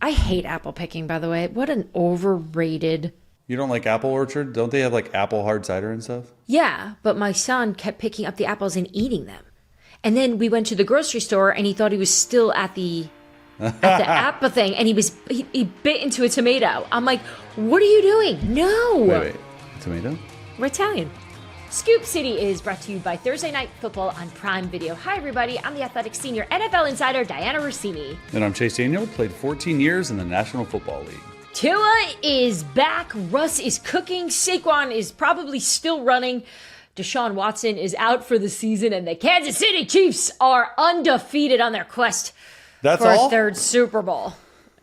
I hate apple picking, by the way. What an overrated. You don't like Apple Orchard? Don't they have like apple hard cider and stuff? Yeah, but my son kept picking up the apples and eating them. And then we went to the grocery store and he thought he was still at the apple thing, and he bit into a tomato. I'm like, what are you doing? No. Wait. Tomato? We're Italian. Scoop City is brought to you by Thursday Night Football on Prime Video. Hi, everybody. I'm the athletic senior NFL insider, Dianna Russini. And I'm Chase Daniel, played 14 years in the National Football League. Tua is back. Russ is cooking. Saquon is probably still running. Deshaun Watson is out for the season, and the Kansas City Chiefs are undefeated on their quest for a third Super Bowl.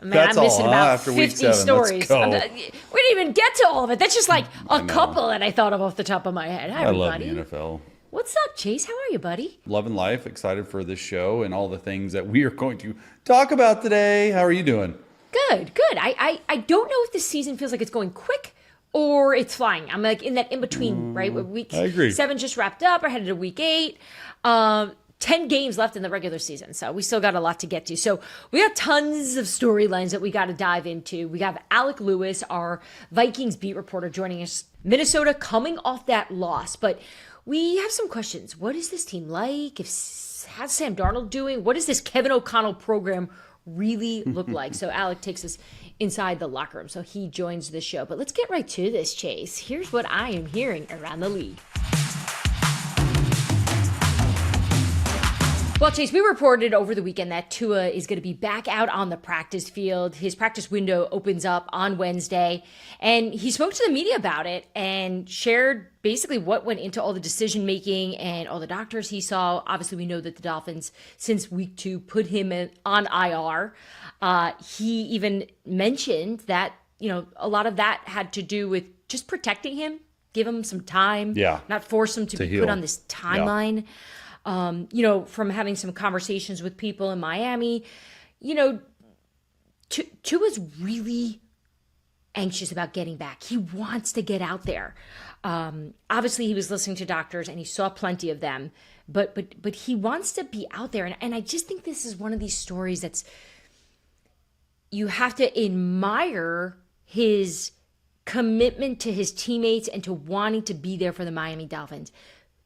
Man, I'm missing about 50 stories. We didn't even get to all of it. That's just like a couple that I thought of off the top of my head. Hi, everybody. I love the NFL. What's up, Chase? How are you, buddy? Loving life. Excited for this show and all the things that we are going to talk about today. How are you doing? Good. I don't know if this season feels like it's going quick or it's flying. I'm like in that in-between, right? Week 7 just wrapped up. We're headed to week 8. 10 games left in the regular season, so we still got a lot to get to. So we got tons of storylines that we got to dive into. We have Alec Lewis, our Vikings beat reporter, joining us. Minnesota coming off that loss, but we have some questions. What is this team like? How's Sam Darnold doing? What does this Kevin O'Connell program really look like? So Alec takes us inside the locker room, so he joins the show. But let's get right to this, Chase. Here's what I am hearing around the league. Well, Chase, we reported over the weekend that Tua is going to be back out on the practice field. His practice window opens up on Wednesday, and he spoke to the media about it and shared basically what went into all the decision-making and all the doctors he saw. Obviously, we know that the Dolphins, since week 2, put him on IR. He even mentioned that, a lot of that had to do with just protecting him, give him some time, not force him to be put on this timeline. Yeah. From having some conversations with people in Miami, Tua's really anxious about getting back. He wants to get out there. Obviously, he was listening to doctors and he saw plenty of them, but he wants to be out there. And I just think this is one of these stories you have to admire his commitment to his teammates and to wanting to be there for the Miami Dolphins.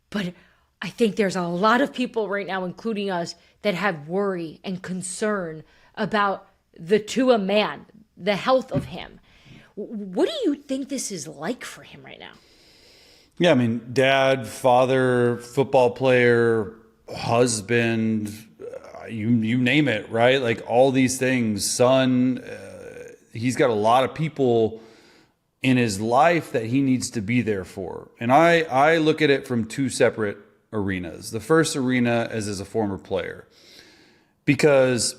But I think there's a lot of people right now, including us, that have worry and concern about the Tua man, the health of him. What do you think this is like for him right now? Yeah, I mean, dad, father, football player, husband, you name it, right? Like all these things, son. He's got a lot of people in his life that he needs to be there for. And I look at it from two separate arenas. The first arena is as a former player, because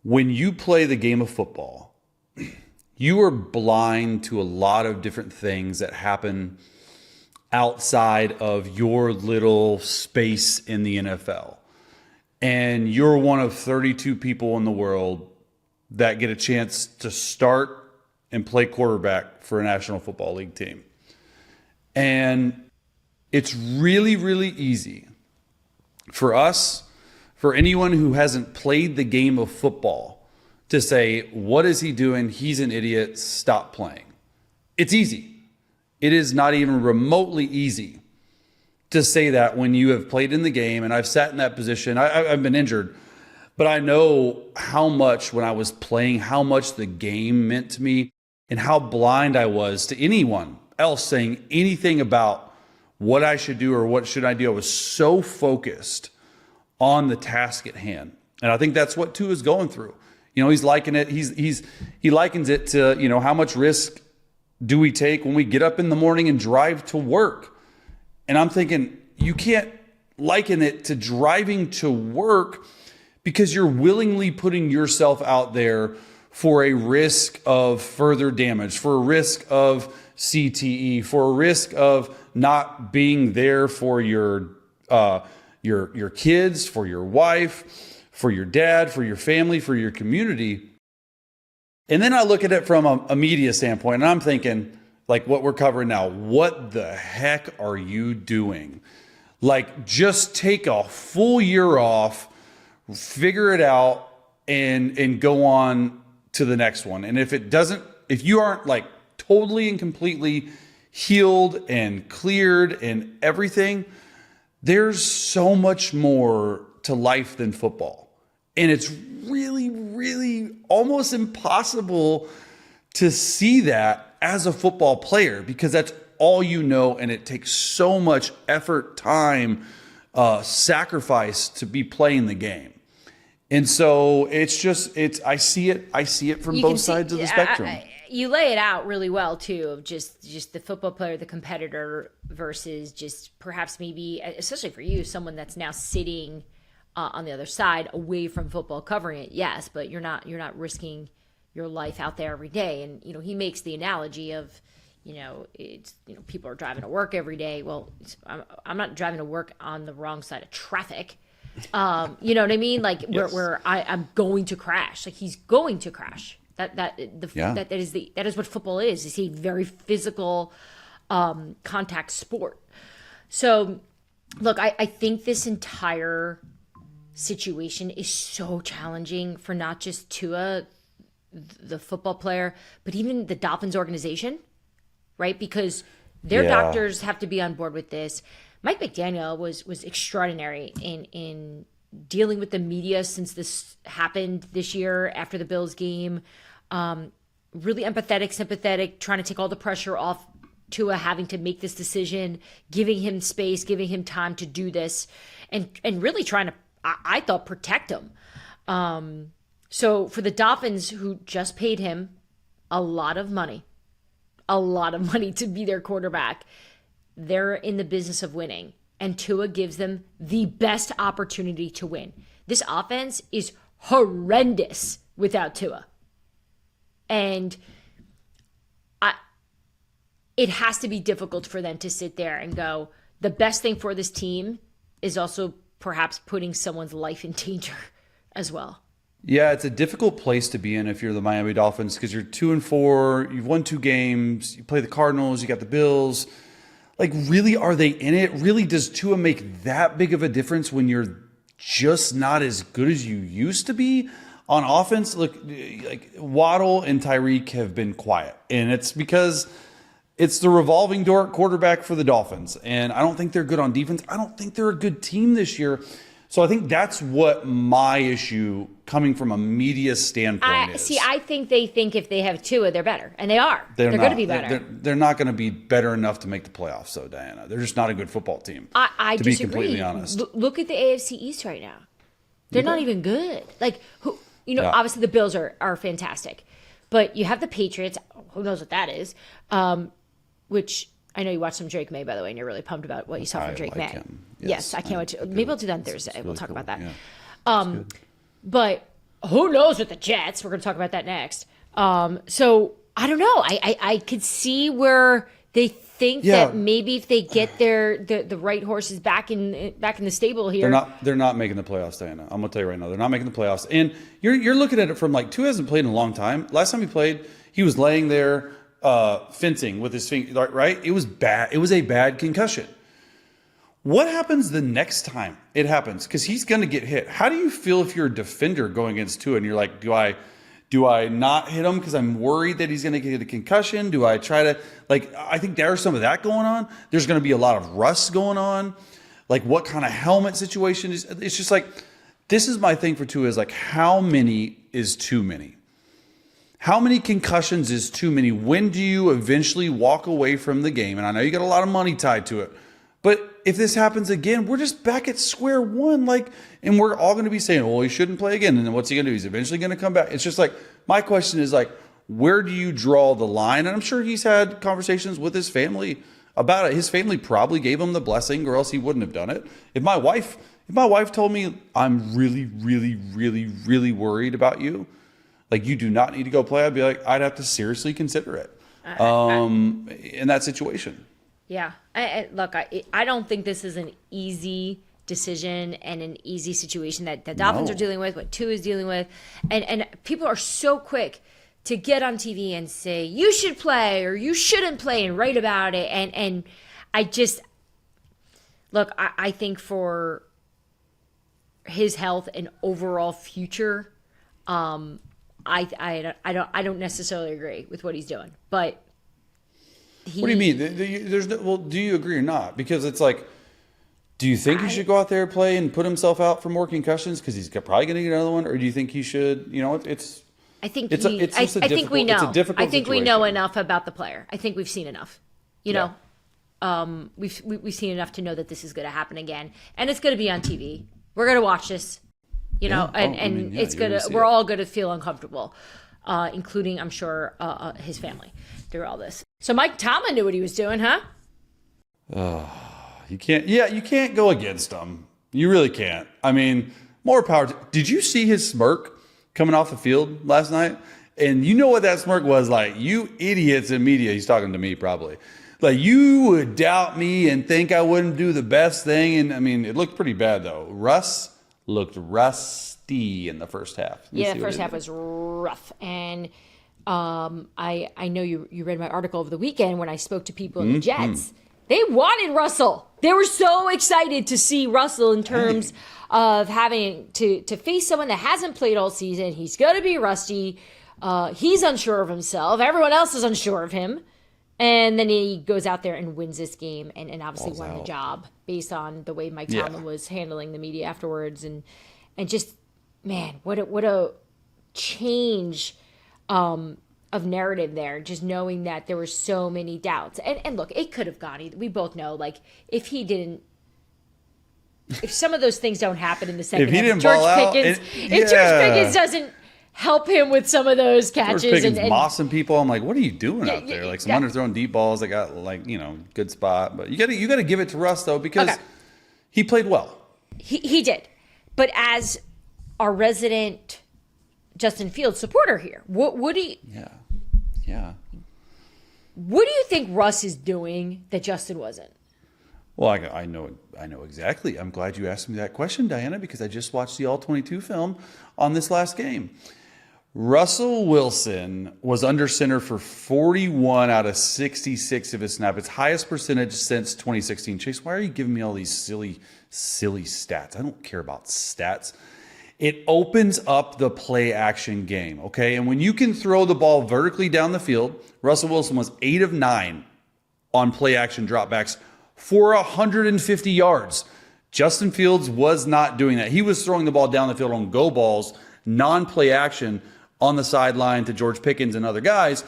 when you play the game of football, you are blind to a lot of different things that happen outside of your little space in the NFL. And you're one of 32 people in the world that get a chance to start and play quarterback for a National Football League team. And it's really, really easy for us, for anyone who hasn't played the game of football, to say, what is he doing? He's an idiot. Stop playing. It's easy. It is not even remotely easy to say that when you have played in the game. And I've sat in that position. I've been injured, but I know how much when I was playing, how much the game meant to me and how blind I was to anyone else saying anything about what I should do or what should I do. I was so focused on the task at hand. And I think that's what Tua is going through. He's liking it. He likens it to, how much risk do we take when we get up in the morning and drive to work? And I'm thinking, you can't liken it to driving to work because you're willingly putting yourself out there for a risk of further damage, for a risk of CTE, for a risk of not being there for your kids, for your wife, for your dad, for your family, for your community. And then I look at it from a media standpoint, and I'm thinking, like what we're covering now, what the heck are you doing? Like, just take a full year off, figure it out, and go on to the next one. And if you aren't like totally and completely healed and cleared and everything, there's so much more to life than football. And it's really, really almost impossible to see that as a football player, because that's all you know, and it takes so much effort, time, sacrifice to be playing the game. And so I see it from both sides of the spectrum. You lay it out really well too, of just the football player, the competitor, versus just perhaps maybe, especially for you, someone that's now sitting on the other side, away from football, covering it. Yes, but you're not risking your life out there every day. And he makes the analogy of, people are driving to work every day. Well, I'm not driving to work on the wrong side of traffic. You know what I mean? Like yes. where I'm going to crash. Like he's going to crash. That is what football is. It's a very physical contact sport. So, look, I think this entire situation is so challenging for not just Tua, the football player, but even the Dolphins organization, right? Because their doctors have to be on board with this. Mike McDaniel was extraordinary in dealing with the media since this happened this year after the Bills game. Really empathetic, sympathetic, trying to take all the pressure off Tua having to make this decision, giving him space, giving him time to do this, and really trying to, I thought, protect him. So for the Dolphins, who just paid him a lot of money to be their quarterback, they're in the business of winning, and Tua gives them the best opportunity to win. This offense is horrendous without Tua. And it has to be difficult for them to sit there and go, the best thing for this team is also perhaps putting someone's life in danger as well. Yeah, it's a difficult place to be in if you're the Miami Dolphins, because you're 2-4, you've won 2 games, you play the Cardinals, you got the Bills. Like, really, are they in it? Really, does Tua make that big of a difference when you're just not as good as you used to be? On offense, look, like Waddle and Tyreek have been quiet, and it's because it's the revolving door quarterback for the Dolphins, and I don't think they're good on defense. I don't think they're a good team this year. So I think that's what my issue coming from a media standpoint is. See, I think they think if they have Tua, they're better, and they are. They're going to be better. They're not going to be better enough to make the playoffs, though, Diana. They're just not a good football team. I to disagree. be completely honest. Look at the AFC East right now. They're not even good. Like who? Obviously the Bills are fantastic, but you have the Patriots. Who knows what that is? Which I know you watched some Drake May, by the way, and you're really pumped about what you saw from Drake May. Him. Yes, I can't wait to. Maybe I'll do that on Thursday. Really we'll talk about that. Yeah. But who knows with the Jets? We're going to talk about that next. So I don't know. I could see where they think that maybe if they get the right horses back in the stable here, they're not making the playoffs, Diana. I'm gonna tell you right now, they're not making the playoffs. And you're looking at it from like Tua hasn't played in a long time. Last time he played, he was laying there fencing with his finger. Right? It was bad. It was a bad concussion. What happens the next time it happens? Because he's going to get hit. How do you feel if you're a defender going against Tua and you're like, do I not hit him because I'm worried that he's going to get a concussion? Do I try to, I think there's some of that going on. There's going to be a lot of rust going on. Like, what kind of helmet situation is, it's just like, this is my thing for Tua is like, how many is too many? How many concussions is too many? When do you eventually walk away from the game? And I know you got a lot of money tied to it, but if this happens again, we're just back at square one. And we're all going to be saying, well, he shouldn't play again. And then what's he going to do? He's eventually going to come back. It's just like, my question is like, where do you draw the line? And I'm sure he's had conversations with his family about it. His family probably gave him the blessing, or else he wouldn't have done it. If my wife told me, I'm really, really, really, really worried about you, like, you do not need to go play, I'd be like, I'd have to seriously consider it in that situation. Yeah. Look, I don't think this is an easy decision and an easy situation that the Dolphins are dealing with, what Tua is dealing with. And people are so quick to get on TV and say, you should play or you shouldn't play and write about it. And I just, look, I think for his health and overall future, I don't necessarily agree with what he's doing, but what do you mean? There's no, well, do you agree or not? Because it's like, do you think he should go out there and play and put himself out for more concussions because he's probably going to get another one, or do you think he should? You know, it's. I think it's we know. It's a difficult I think situation. we know enough about the player. I think we've seen enough. You know, we've seen enough to know that this is going to happen again, and it's going to be on TV. We're going to watch this. You know, it's gonna. We're all going to feel uncomfortable, including, I'm sure, his family through all this. So Mike Tomlin knew what he was doing, huh? You can't. Yeah, you can't go against him. You really can't. I mean, more power. Did you see his smirk coming off the field last night? And you know what that smirk was like? You idiots in media. He's talking to me probably. Like, you would doubt me and think I wouldn't do the best thing. And I mean, it looked pretty bad though. Russ looked rusty in the first half. Yeah, the first half was rough. And I know you read my article over the weekend when I spoke to people in the Jets. They wanted Russell. They were so excited to see Russell in terms of having to face someone that hasn't played all season. He's going to be rusty. He's unsure of himself. Everyone else is unsure of him. And then he goes out there and wins this game and obviously won the job based on the way Mike Tomlin was handling the media afterwards. And just, man, what a change of narrative there, just knowing that there were so many doubts. And look, it could have gone either. We both know, like, if some of those things don't happen in the second half, if George Pickens doesn't help him with some of those catches. George Pickens mossing people. I'm like, what are you doing out there? Like, some underthrown deep balls that got, like, you know, good spot. But you got to give it to Russ though, because he played well. He did. But as our resident Justin Fields supporter here, what do you? Yeah. What do you think Russ is doing that Justin wasn't? Well, I know exactly. I'm glad you asked me that question, Dianna, because I just watched the All-22 film on this last game. Russell Wilson was under center for 41 out of 66 of his snaps. Its highest percentage since 2016. Chase, why are you giving me all these silly stats? I don't care about stats. It opens up the play action game, okay? And when you can throw the ball vertically down the field, Russell Wilson was 8 of 9 on play action dropbacks for 150 yards. Justin Fields was not doing that. He was throwing the ball down the field on go balls, non-play action on the sideline to George Pickens and other guys.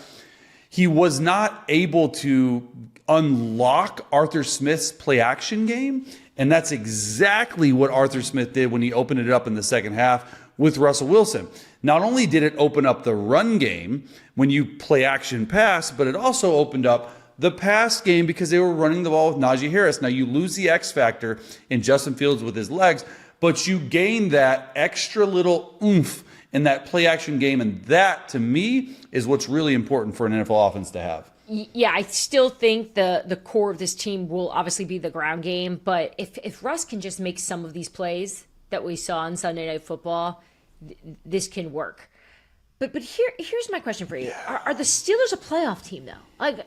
He was not able to unlock Arthur Smith's play action game. And that's exactly what Arthur Smith did when he opened it up in the second half with Russell Wilson. Not only did it open up the run game when you play action pass, but it also opened up the pass game because they were running the ball with Najee Harris. Now, you lose the X factor in Justin Fields with his legs, but you gain that extra little oomph in that play action game. And that, to me, is what's really important for an NFL offense to have. Yeah, I still think the core of this team will obviously be the ground game. But if Russ can just make some of these plays that we saw on Sunday Night Football, this can work. But here's my question for you. Are the Steelers a playoff team, though? Like,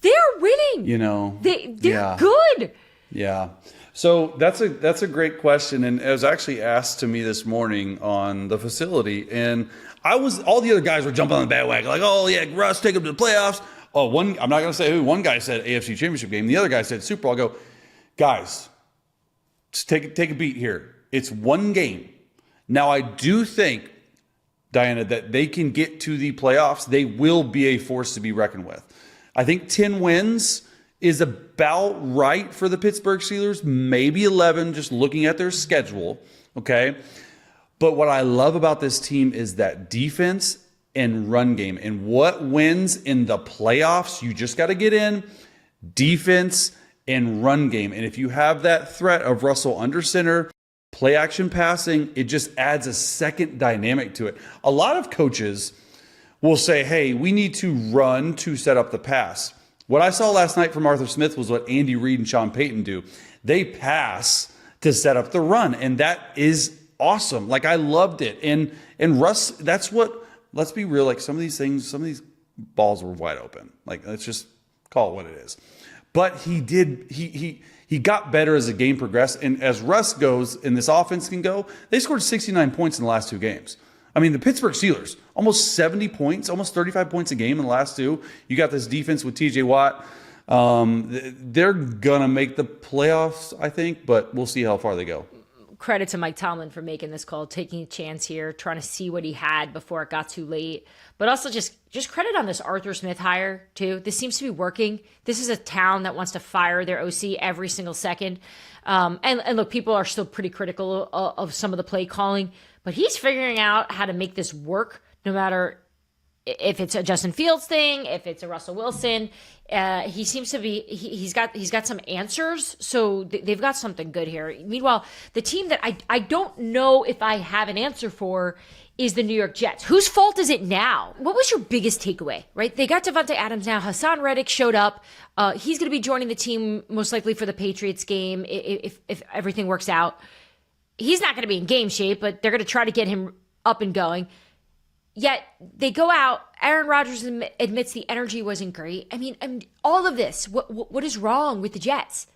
they're winning. You know. They're good. Yeah. So that's a great question. And it was actually asked to me this morning on the facility. And all the other guys were jumping on the bandwagon. Like, oh, yeah, Russ, take them to the playoffs. Oh, I'm not going to say who. One guy said AFC Championship game. The other guy said Super Bowl. I go, guys, just take a beat here. It's one game. Now, I do think, Dianna, that they can get to the playoffs. They will be a force to be reckoned with. I think 10 wins is about right for the Pittsburgh Steelers. Maybe 11, just looking at their schedule. Okay. But what I love about this team is that defense and run game. And what wins in the playoffs, you just got to get in defense and run game. And if you have that threat of Russell under center, play action passing, it just adds a second dynamic to it. A lot of coaches will say, hey, we need to run to set up the pass. What I saw last night from Arthur Smith was what Andy Reid and Sean Payton do. They pass to set up the run. And that is awesome. Like, I loved it. And Russ, that's what, let's be real, like some of these balls were wide open. Like, let's just call it what it is. But he got better as the game progressed. And as Russ goes and this offense can go, they scored 69 points in the last two games. I mean, the Pittsburgh Steelers, almost 70 points, almost 35 points a game in the last two. You got this defense with TJ Watt. They're going to make the playoffs, I think, but we'll see how far they go. Credit to Mike Tomlin for making this call, taking a chance here, trying to see what he had before it got too late. But also just credit on this Arthur Smith hire, too. This seems to be working. This is a town that wants to fire their OC every single second. And look, people are still pretty critical of some of the play calling, but he's figuring out how to make this work no matter if it's a Justin Fields thing, if it's a Russell Wilson. He seems to be, he's got some answers. So they've got something good here. Meanwhile, the team that I don't know if I have an answer for is the New York Jets. Whose fault is it now? What was your biggest takeaway, right? They got Devontae Adams now. Hassan Reddick showed up. He's going to be joining the team most likely for the Patriots game if everything works out. He's not going to be in game shape, but they're going to try to get him up and going. Yet they go out. Aaron Rodgers admits the energy wasn't great. I mean, all of this. What is wrong with the Jets?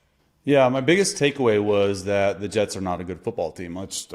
Yeah, my biggest takeaway was that the Jets are not a good football team. That's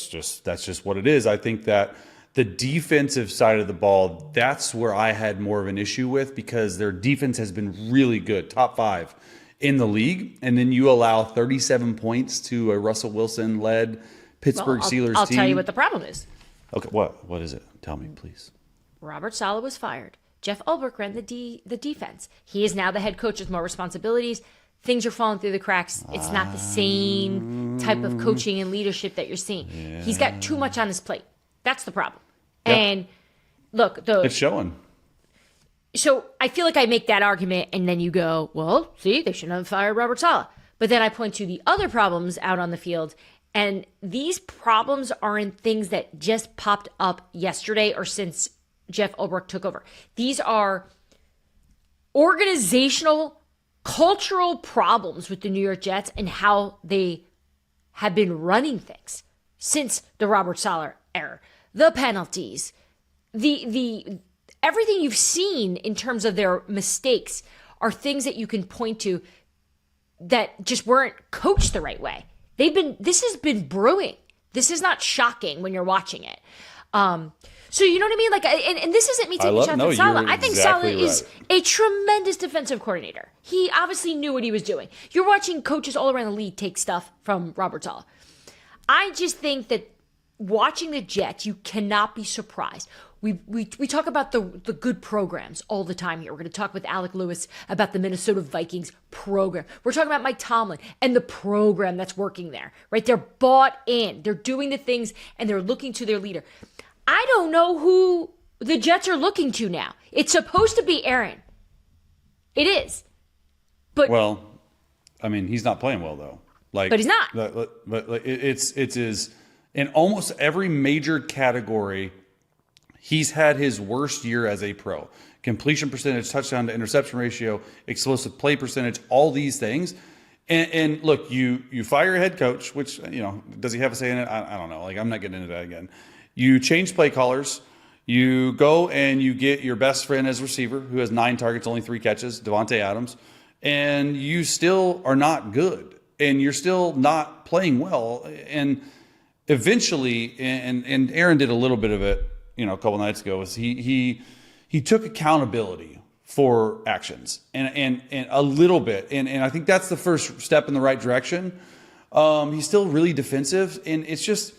just what it is. I think that the defensive side of the ball, that's where I had more of an issue with, because their defense has been really good, top 5 in the league, and then you allow 37 points to a Russell Wilson-led Pittsburgh Steelers team. I'll tell you what the problem is. Okay, what is it? Tell me, please. Robert Saleh was fired. Jeff Ulbrich ran the defense. He is now the head coach with more responsibilities. Things are falling through the cracks. It's not the same type of coaching and leadership that you're seeing. Yeah. He's got too much on his plate. That's the problem. Yep. And look, it's showing. So I feel like I make that argument, and then you go, well, see, they shouldn't have fired Robert Saleh. But then I point to the other problems out on the field, and these problems aren't things that just popped up yesterday or since Jeff Ulbrich took over. These are organizational, cultural problems with the New York Jets and how they have been running things since the Robert Saleh era. The penalties, the everything you've seen in terms of their mistakes are things that you can point to that just weren't coached the right way. This has been brewing. This is not shocking when you're watching it. So you know what I mean? Like, and this isn't me taking shots at Saleh. I think Saleh is a tremendous defensive coordinator. He obviously knew what he was doing. You're watching coaches all around the league take stuff from Robert Saleh. I just think that watching the Jets, you cannot be surprised. We talk about the good programs all the time here. We're going to talk with Alec Lewis about the Minnesota Vikings program. We're talking about Mike Tomlin and the program that's working there, right? They're bought in. They're doing the things, and they're looking to their leader. I don't know who the Jets are looking to now. It's supposed to be Aaron. It is. But well, I mean, he's not playing well, though. But he's not. But it's his, in almost every major category, he's had his worst year as a pro. Completion percentage, touchdown to interception ratio, explosive play percentage, all these things. And look, you fire your head coach, which, does he have a say in it? I don't know. Like, I'm not getting into that again. You change play callers. You go and you get your best friend as receiver, who has 9 targets, only 3 catches, Devontae Adams, and you still are not good, and you're still not playing well. And eventually, and Aaron did a little bit of it, a couple nights ago, was he took accountability for actions and a little bit, and I think that's the first step in the right direction. He's still really defensive, and it's just.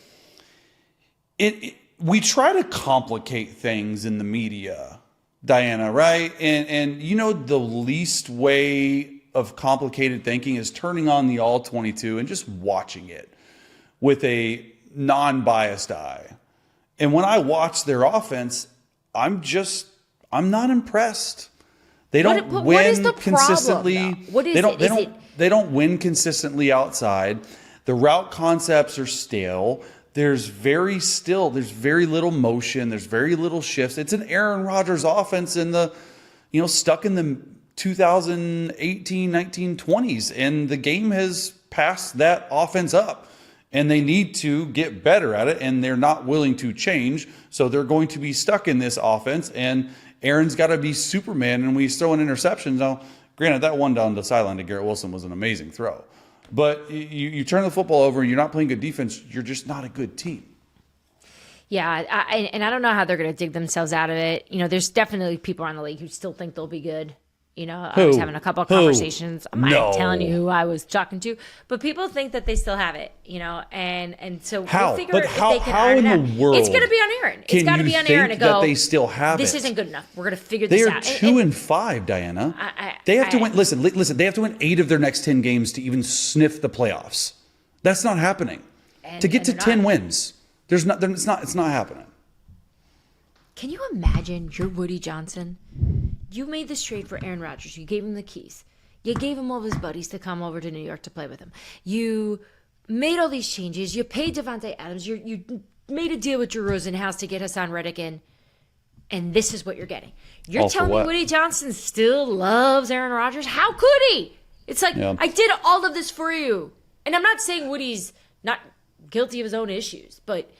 We try to complicate things in the media, Dianna, right? And the least way of complicated thinking is turning on the All 22 and just watching it with a non-biased eye. And when I watch their offense, I'm not impressed. They don't win what is the consistently. Problem, what is They don't win consistently outside. The route concepts are stale. There's very little motion. There's very little shifts. It's an Aaron Rodgers offense stuck in the 2018, 19, 20s. And the game has passed that offense up. And they need to get better at it. And they're not willing to change. So they're going to be stuck in this offense. And Aaron's got to be Superman. And we throw in interceptions. Now, granted, that one down the sideline to Garrett Wilson was an amazing throw. But you turn the football over and you're not playing good defense, you're just not a good team. Yeah, and I don't know how they're going to dig themselves out of it. You know, there's definitely people around the league who still think they'll be good. You know, I was having a couple of conversations. I'm not telling you who I was talking to, but people think that they still have it. You know, and so we'll figure if they can iron it out. It's going to be on Aaron. It's got to be on Aaron to go. That they still have this it. Isn't good enough. We're going to figure this out. They are 2-5, Diana. They have to win. Listen. They have to win 8 of their next 10 games to even sniff the playoffs. That's not happening. To get to 10 wins, it's not happening. Can you imagine you're Woody Johnson? You made this trade for Aaron Rodgers. You gave him the keys. You gave him all of his buddies to come over to New York to play with him. You made all these changes. You paid Devontae Adams. You made a deal with Drew Rosenhaus to get Hassan Reddick in. And this is what you're getting. You're telling me Woody Johnson still loves Aaron Rodgers? How could he? It's like, I did all of this for you. And I'm not saying Woody's not guilty of his own issues, but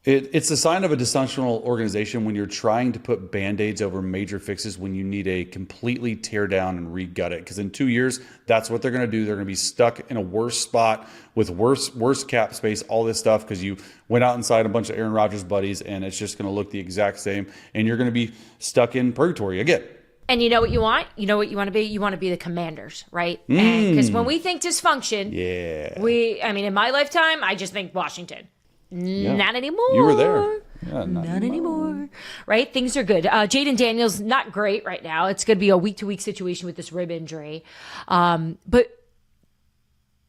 it's a sign of a dysfunctional organization when you're trying to put Band-Aids over major fixes when you need a completely tear down and re-gut it. Because in 2 years, that's what they're going to do. They're going to be stuck in a worse spot with worse cap space, all this stuff, because you went out inside a bunch of Aaron Rodgers buddies, and it's just going to look the exact same. And you're going to be stuck in purgatory again. And you know what you want? You know what you want to be? You want to be the Commanders, right? Because when we think dysfunction, in my lifetime, I just think Washington. Not anymore. You were there. Yeah, not anymore. Right? Things are good. Jaden Daniels, not great right now. It's going to be a week-to-week situation with this rib injury. But,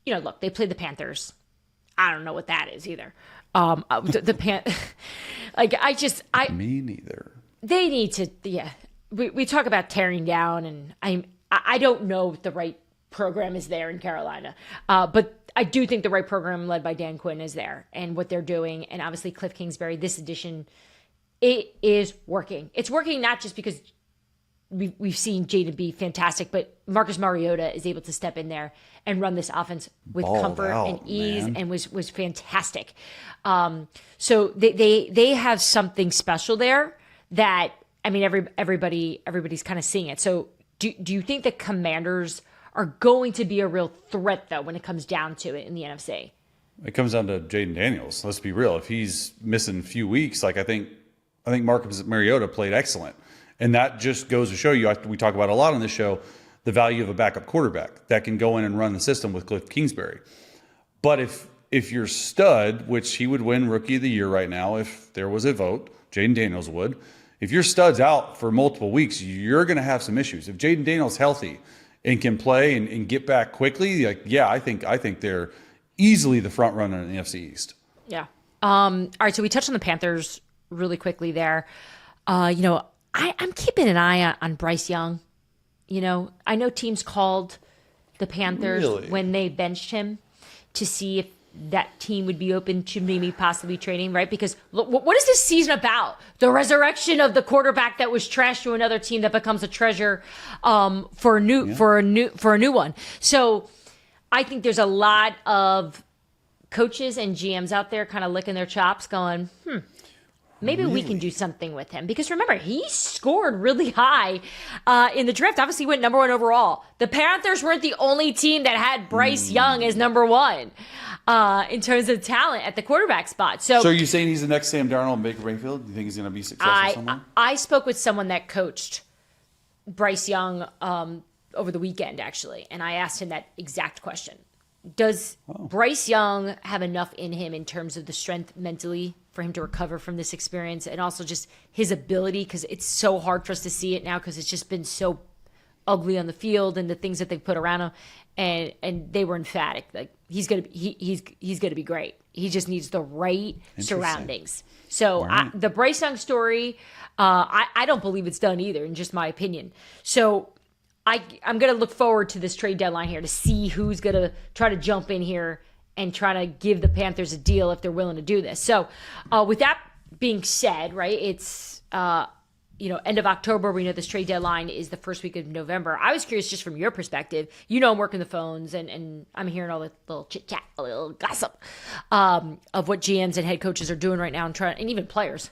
you know, look, they played the Panthers. I don't know what that is either. Me neither. They need to, We talk about tearing down, and I don't know if the right program is there in Carolina. But I do think the right program led by Dan Quinn is there, and what they're doing. And obviously Cliff Kingsbury, this edition, it is working. It's working not just because we've seen Jaden be fantastic, but Marcus Mariota is able to step in there and run this offense with comfort and ease, and was fantastic. So they have something special there that, I mean, everybody's kind of seeing it. So do you think the Commanders are going to be a real threat, though, when it comes down to it in the NFC? It comes down to Jaden Daniels. Let's be real. If he's missing a few weeks, I think Marcus Mariota played excellent. And that just goes to show you, we talk about a lot on this show, the value of a backup quarterback that can go in and run the system with Cliff Kingsbury. But if you're stud, which he would win Rookie of the Year right now if there was a vote, Jaden Daniels would. If your stud's out for multiple weeks, you're going to have some issues. If Jaden Daniels healthy and can play and get back quickly, I think they're easily the front runner in the NFC East. Yeah. All right. So we touched on the Panthers really quickly there. I'm keeping an eye on Bryce Young. You know, I know teams called the Panthers when they benched him to see if that team would be open to maybe possibly trading, right? Because look, what is this season about? The resurrection of the quarterback that was trashed to another team that becomes a treasure for a new one. So I think there's a lot of coaches and GMs out there kind of licking their chops going, maybe we can do something with him. Because remember, he scored really high in the draft. Obviously, he went number 1 overall. The Panthers weren't the only team that had Bryce Young as number 1 in terms of talent at the quarterback spot. So are you saying he's the next Sam Darnold and Baker Mayfield? Do you think he's going to be successful somewhere? I spoke with someone that coached Bryce Young over the weekend, actually, and I asked him that exact question. Does Bryce Young have enough in him in terms of the strength mentally for him to recover from this experience, and also just his ability, because it's so hard for us to see it now because it's just been so ugly on the field and the things that they've put around him, and they were emphatic. Like he's gonna be great. He just needs the right surroundings. So the Bryce Young story, I don't believe it's done either, in just my opinion. So I'm going to look forward to this trade deadline here to see who's going to try to jump in here and try to give the Panthers a deal if they're willing to do this. So with that being said, right, it's end of October. We know this trade deadline is the first week of November. I was curious, just from your perspective, I'm working the phones and I'm hearing all the little chit-chat, a little gossip of what GMs and head coaches are doing right now and even players.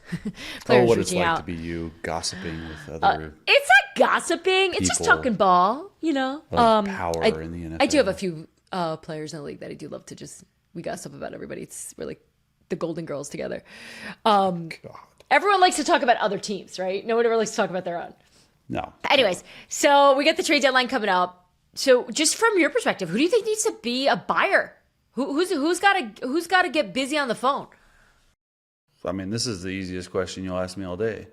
Players what it's like out to be you gossiping with other it's not gossiping. It's just talking ball, power in the NFL. I do have a few players in the league that I do love to we gossip about everybody. It's really the Golden Girls together. Everyone likes to talk about other teams, right? No one ever likes to talk about their own. No. Anyways, so we got the trade deadline coming up. So just from your perspective, who do you think needs to be a buyer? Who's got to get busy on the phone? I mean, this is the easiest question you'll ask me all day.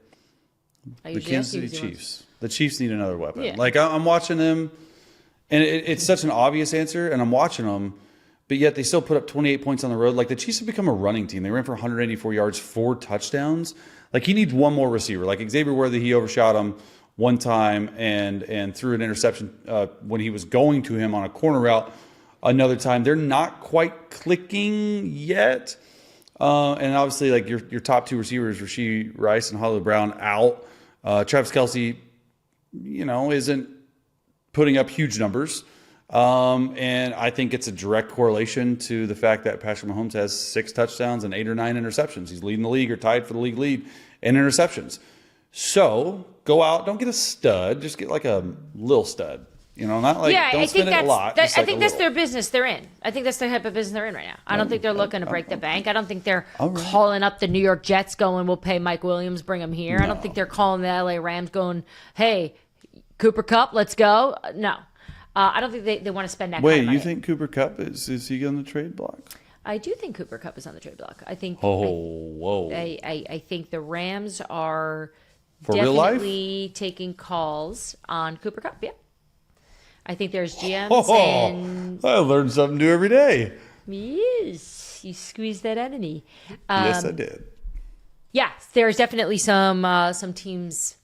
The Kansas City Chiefs. The Chiefs need another weapon. Yeah. Like, I'm watching them, and it's such an obvious answer, and I'm watching them, but yet they still put up 28 points on the road. Like, the Chiefs have become a running team. They ran for 184 yards, 4 touchdowns. Like, he needs one more receiver. Like, Xavier Worthy, he overshot him one time and threw an interception when he was going to him on a corner route another time. They're not quite clicking yet. And obviously, like, your top 2 receivers, Rashee Rice and Hollywood Brown, out. Travis Kelce, isn't putting up huge numbers. And I think it's a direct correlation to the fact that Patrick Mahomes has 6 touchdowns and 8 or 9 interceptions. He's leading the league or tied for the league lead in interceptions. So go out, don't get a stud, just get like a little stud. Not like, don't spend it a lot. I think that's their business they're in. I think that's the type of business they're in right now. I don't think they're looking to break the bank. I don't think they're calling up the New York Jets going, we'll pay Mike Williams, bring him here. No. I don't think they're calling the LA Rams going, hey, Cooper Kupp, let's go. No. I don't think they want to spend that kind of money. Wait, you think Cooper Kupp, is he on the trade block? I do think Cooper Kupp is on the trade block. I think. Whoa. I think the Rams are For definitely taking calls on Cooper Kupp. Yeah. I think there's GMs and... I learn something new every day. Yes. You squeezed that out of me. Yes, I did. Yeah, there's definitely some teams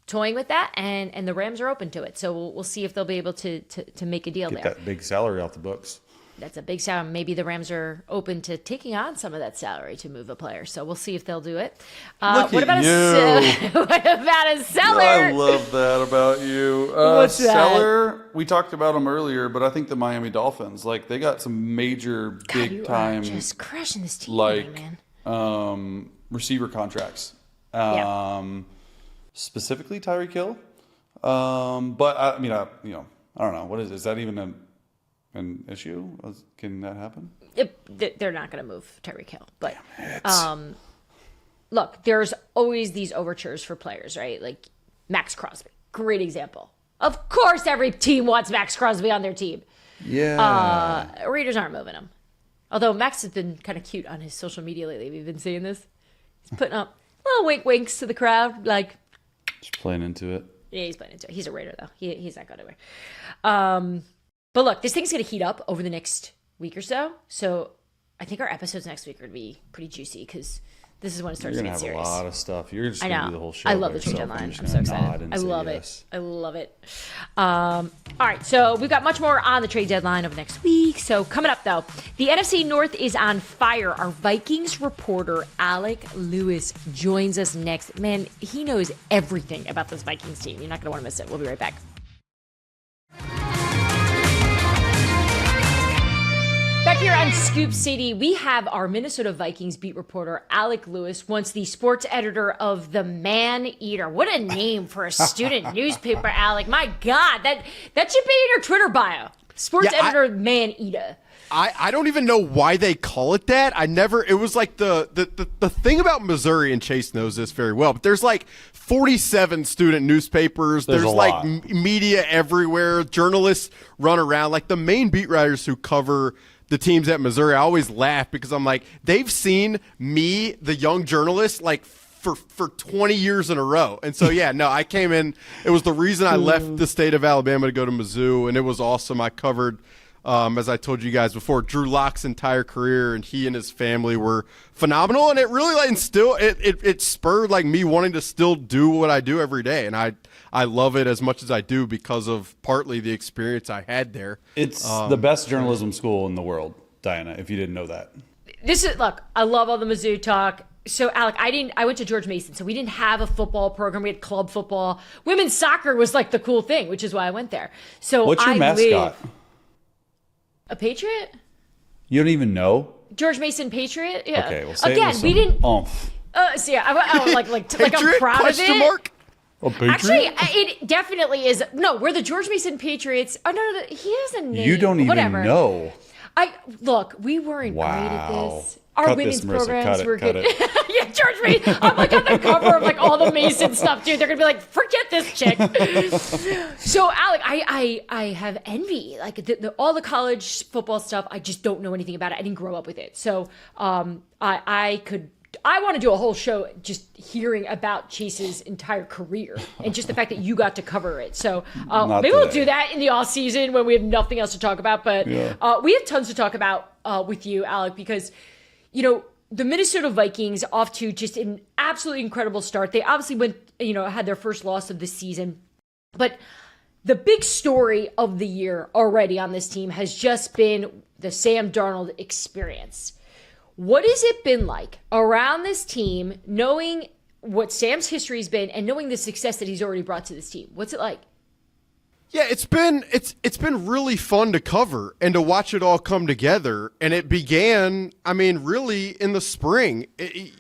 toying with that, and the Rams are open to it. So we'll see if they'll be able to make a deal there. Get that big salary off the books. That's a big salary. Maybe the Rams are open to taking on some of that salary to move a player. So we'll see if they'll do it. What about a seller? I love that about you. What's seller? That? We talked about them earlier, but I think the Miami Dolphins, like, they got some major big time, just crushing this team, man. Receiver contracts. Specifically Tyreek Hill. But I don't know. What is that even an issue? Can that happen? They're not going to move Tyreek Hill. But look, there's always these overtures for players, right? Like Max Crosby, great example. Of course, every team wants Max Crosby on their team. Yeah. Raiders aren't moving him. Although Max has been kind of cute on his social media lately. Have you been seeing this? He's putting up little winks to the crowd, like just playing into it. Yeah, he's playing into it. He's a Raider though. He's not going anywhere. But look, this thing's going to heat up over the next week or so. So I think our episodes next week are going to be pretty juicy because this is when it starts to get serious. You're going to have a lot of stuff. You're just going to do the whole show. I love the trade deadline. I'm so excited. I love it. I love it. All right, so we've got much more on the trade deadline over the next week. So coming up, though, the NFC North is on fire. Our Vikings reporter, Alec Lewis, joins us next. Man, he knows everything about this Vikings team. You're not going to want to miss it. We'll be right back. Back here on Scoop City, we have our Minnesota Vikings beat reporter, Alec Lewis, once the sports editor of The Man Eater. What a name for a student newspaper, Alec. My God, that should be in your Twitter bio. Sports editor, Man Eater. I don't even know why they call it that. It was like the thing about Missouri, and Chase knows this very well, but there's like 47 student newspapers. There's like media everywhere. Journalists run around. Like the main beat writers who cover the teams at Missouri, I always laugh because I'm like, they've seen me, the young journalist, like for 20 years in a row. And so, I came in. It was the reason I left the state of Alabama to go to Mizzou, and it was awesome. I covered, as I told you guys before, Drew Lock's entire career, and he and his family were phenomenal. And it really it spurred like me wanting to still do what I do every day. And I love it as much as I do because of partly the experience I had there. It's the best journalism school in the world, Dianna, if you didn't know that. Look, I love all the Mizzou talk. So, Alec, I went to George Mason, so we didn't have a football program. We had club football. Women's soccer was like the cool thing, which is why I went there. So what's your mascot? A Patriot? You don't even know? George Mason Patriot? Yeah. Okay, well, say again, we didn't. I'm proud of it. Mark? Actually, it definitely is. No, we're the George Mason Patriots. Oh, no, he has a name. You don't even know. Look, we weren't great at this. our cut women's this, Marissa. programs were good. Cut it. Yeah, George Mason. I'm like on the cover of like all the Mason stuff, dude. They're gonna be like, forget this chick. So, Alec, I have envy. Like all the college football stuff, I just don't know anything about it. I didn't grow up with it. So, I want to do a whole show just hearing about Chase's entire career and just the fact that you got to cover it. So maybe we'll do that in the off season when we have nothing else to talk about. But we have tons to talk about with you, Alec, because, the Minnesota Vikings off to just an absolutely incredible start. They obviously had their first loss of the season, but the big story of the year already on this team has just been the Sam Darnold experience. What has it been like around this team, knowing what Sam's history has been and knowing the success that he's already brought to this team? What's it like? Yeah, it's been really fun to cover and to watch it all come together. And it began, really in the spring.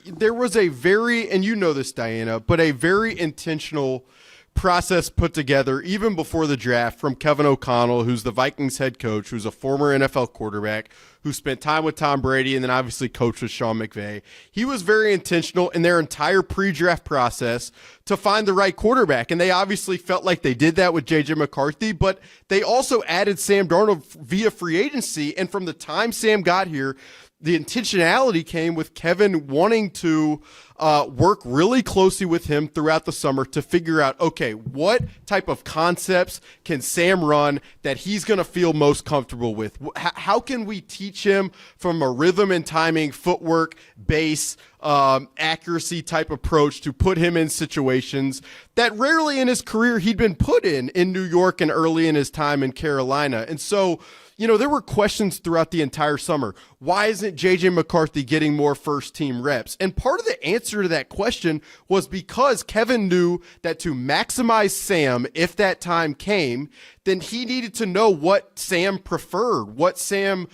There was a very, and you know this, Dianna, but a very intentional process put together even before the draft from Kevin O'Connell, who's the Vikings head coach, who's a former NFL quarterback, who spent time with Tom Brady and then obviously coached with Sean McVay. He was very intentional in their entire pre-draft process to find the right quarterback. And they obviously felt like they did that with J.J. McCarthy, but they also added Sam Darnold via free agency. And from the time Sam got here, the intentionality came with Kevin wanting to work really closely with him throughout the summer to figure out, okay, what type of concepts can Sam run that he's going to feel most comfortable with? How can we teach him from a rhythm and timing, footwork, base, accuracy type approach to put him in situations that rarely in his career he'd been put in New York and early in his time in Carolina. And so, there were questions throughout the entire summer. Why isn't J.J. McCarthy getting more first-team reps? And part of the answer to that question was because Kevin knew that to maximize Sam, if that time came, then he needed to know what Sam preferred, what fit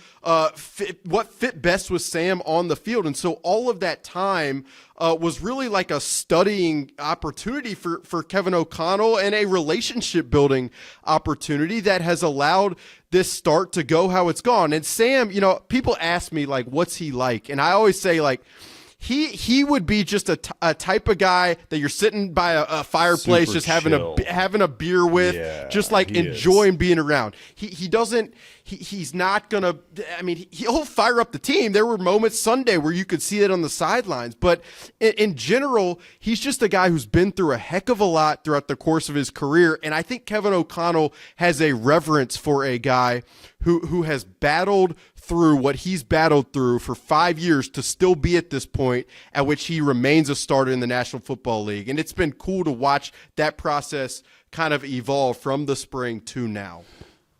best with Sam on the field. And so all of that time was really like a studying opportunity for Kevin O'Connell and a relationship building opportunity that has allowed this start to go how it's gone. And Sam, people ask me, like, what's he like? And I always say, like, he would be just a type of guy that you're sitting by a fireplace, super just chill. having a beer with, just like enjoying being around. He's not gonna. He'll fire up the team. There were moments Sunday where you could see it on the sidelines, but in general, he's just a guy who's been through a heck of a lot throughout the course of his career. And I think Kevin O'Connell has a reverence for a guy who has battled through what he's battled through for 5 years to still be at this point at which he remains a starter in the National Football League. And it's been cool to watch that process kind of evolve from the spring to now.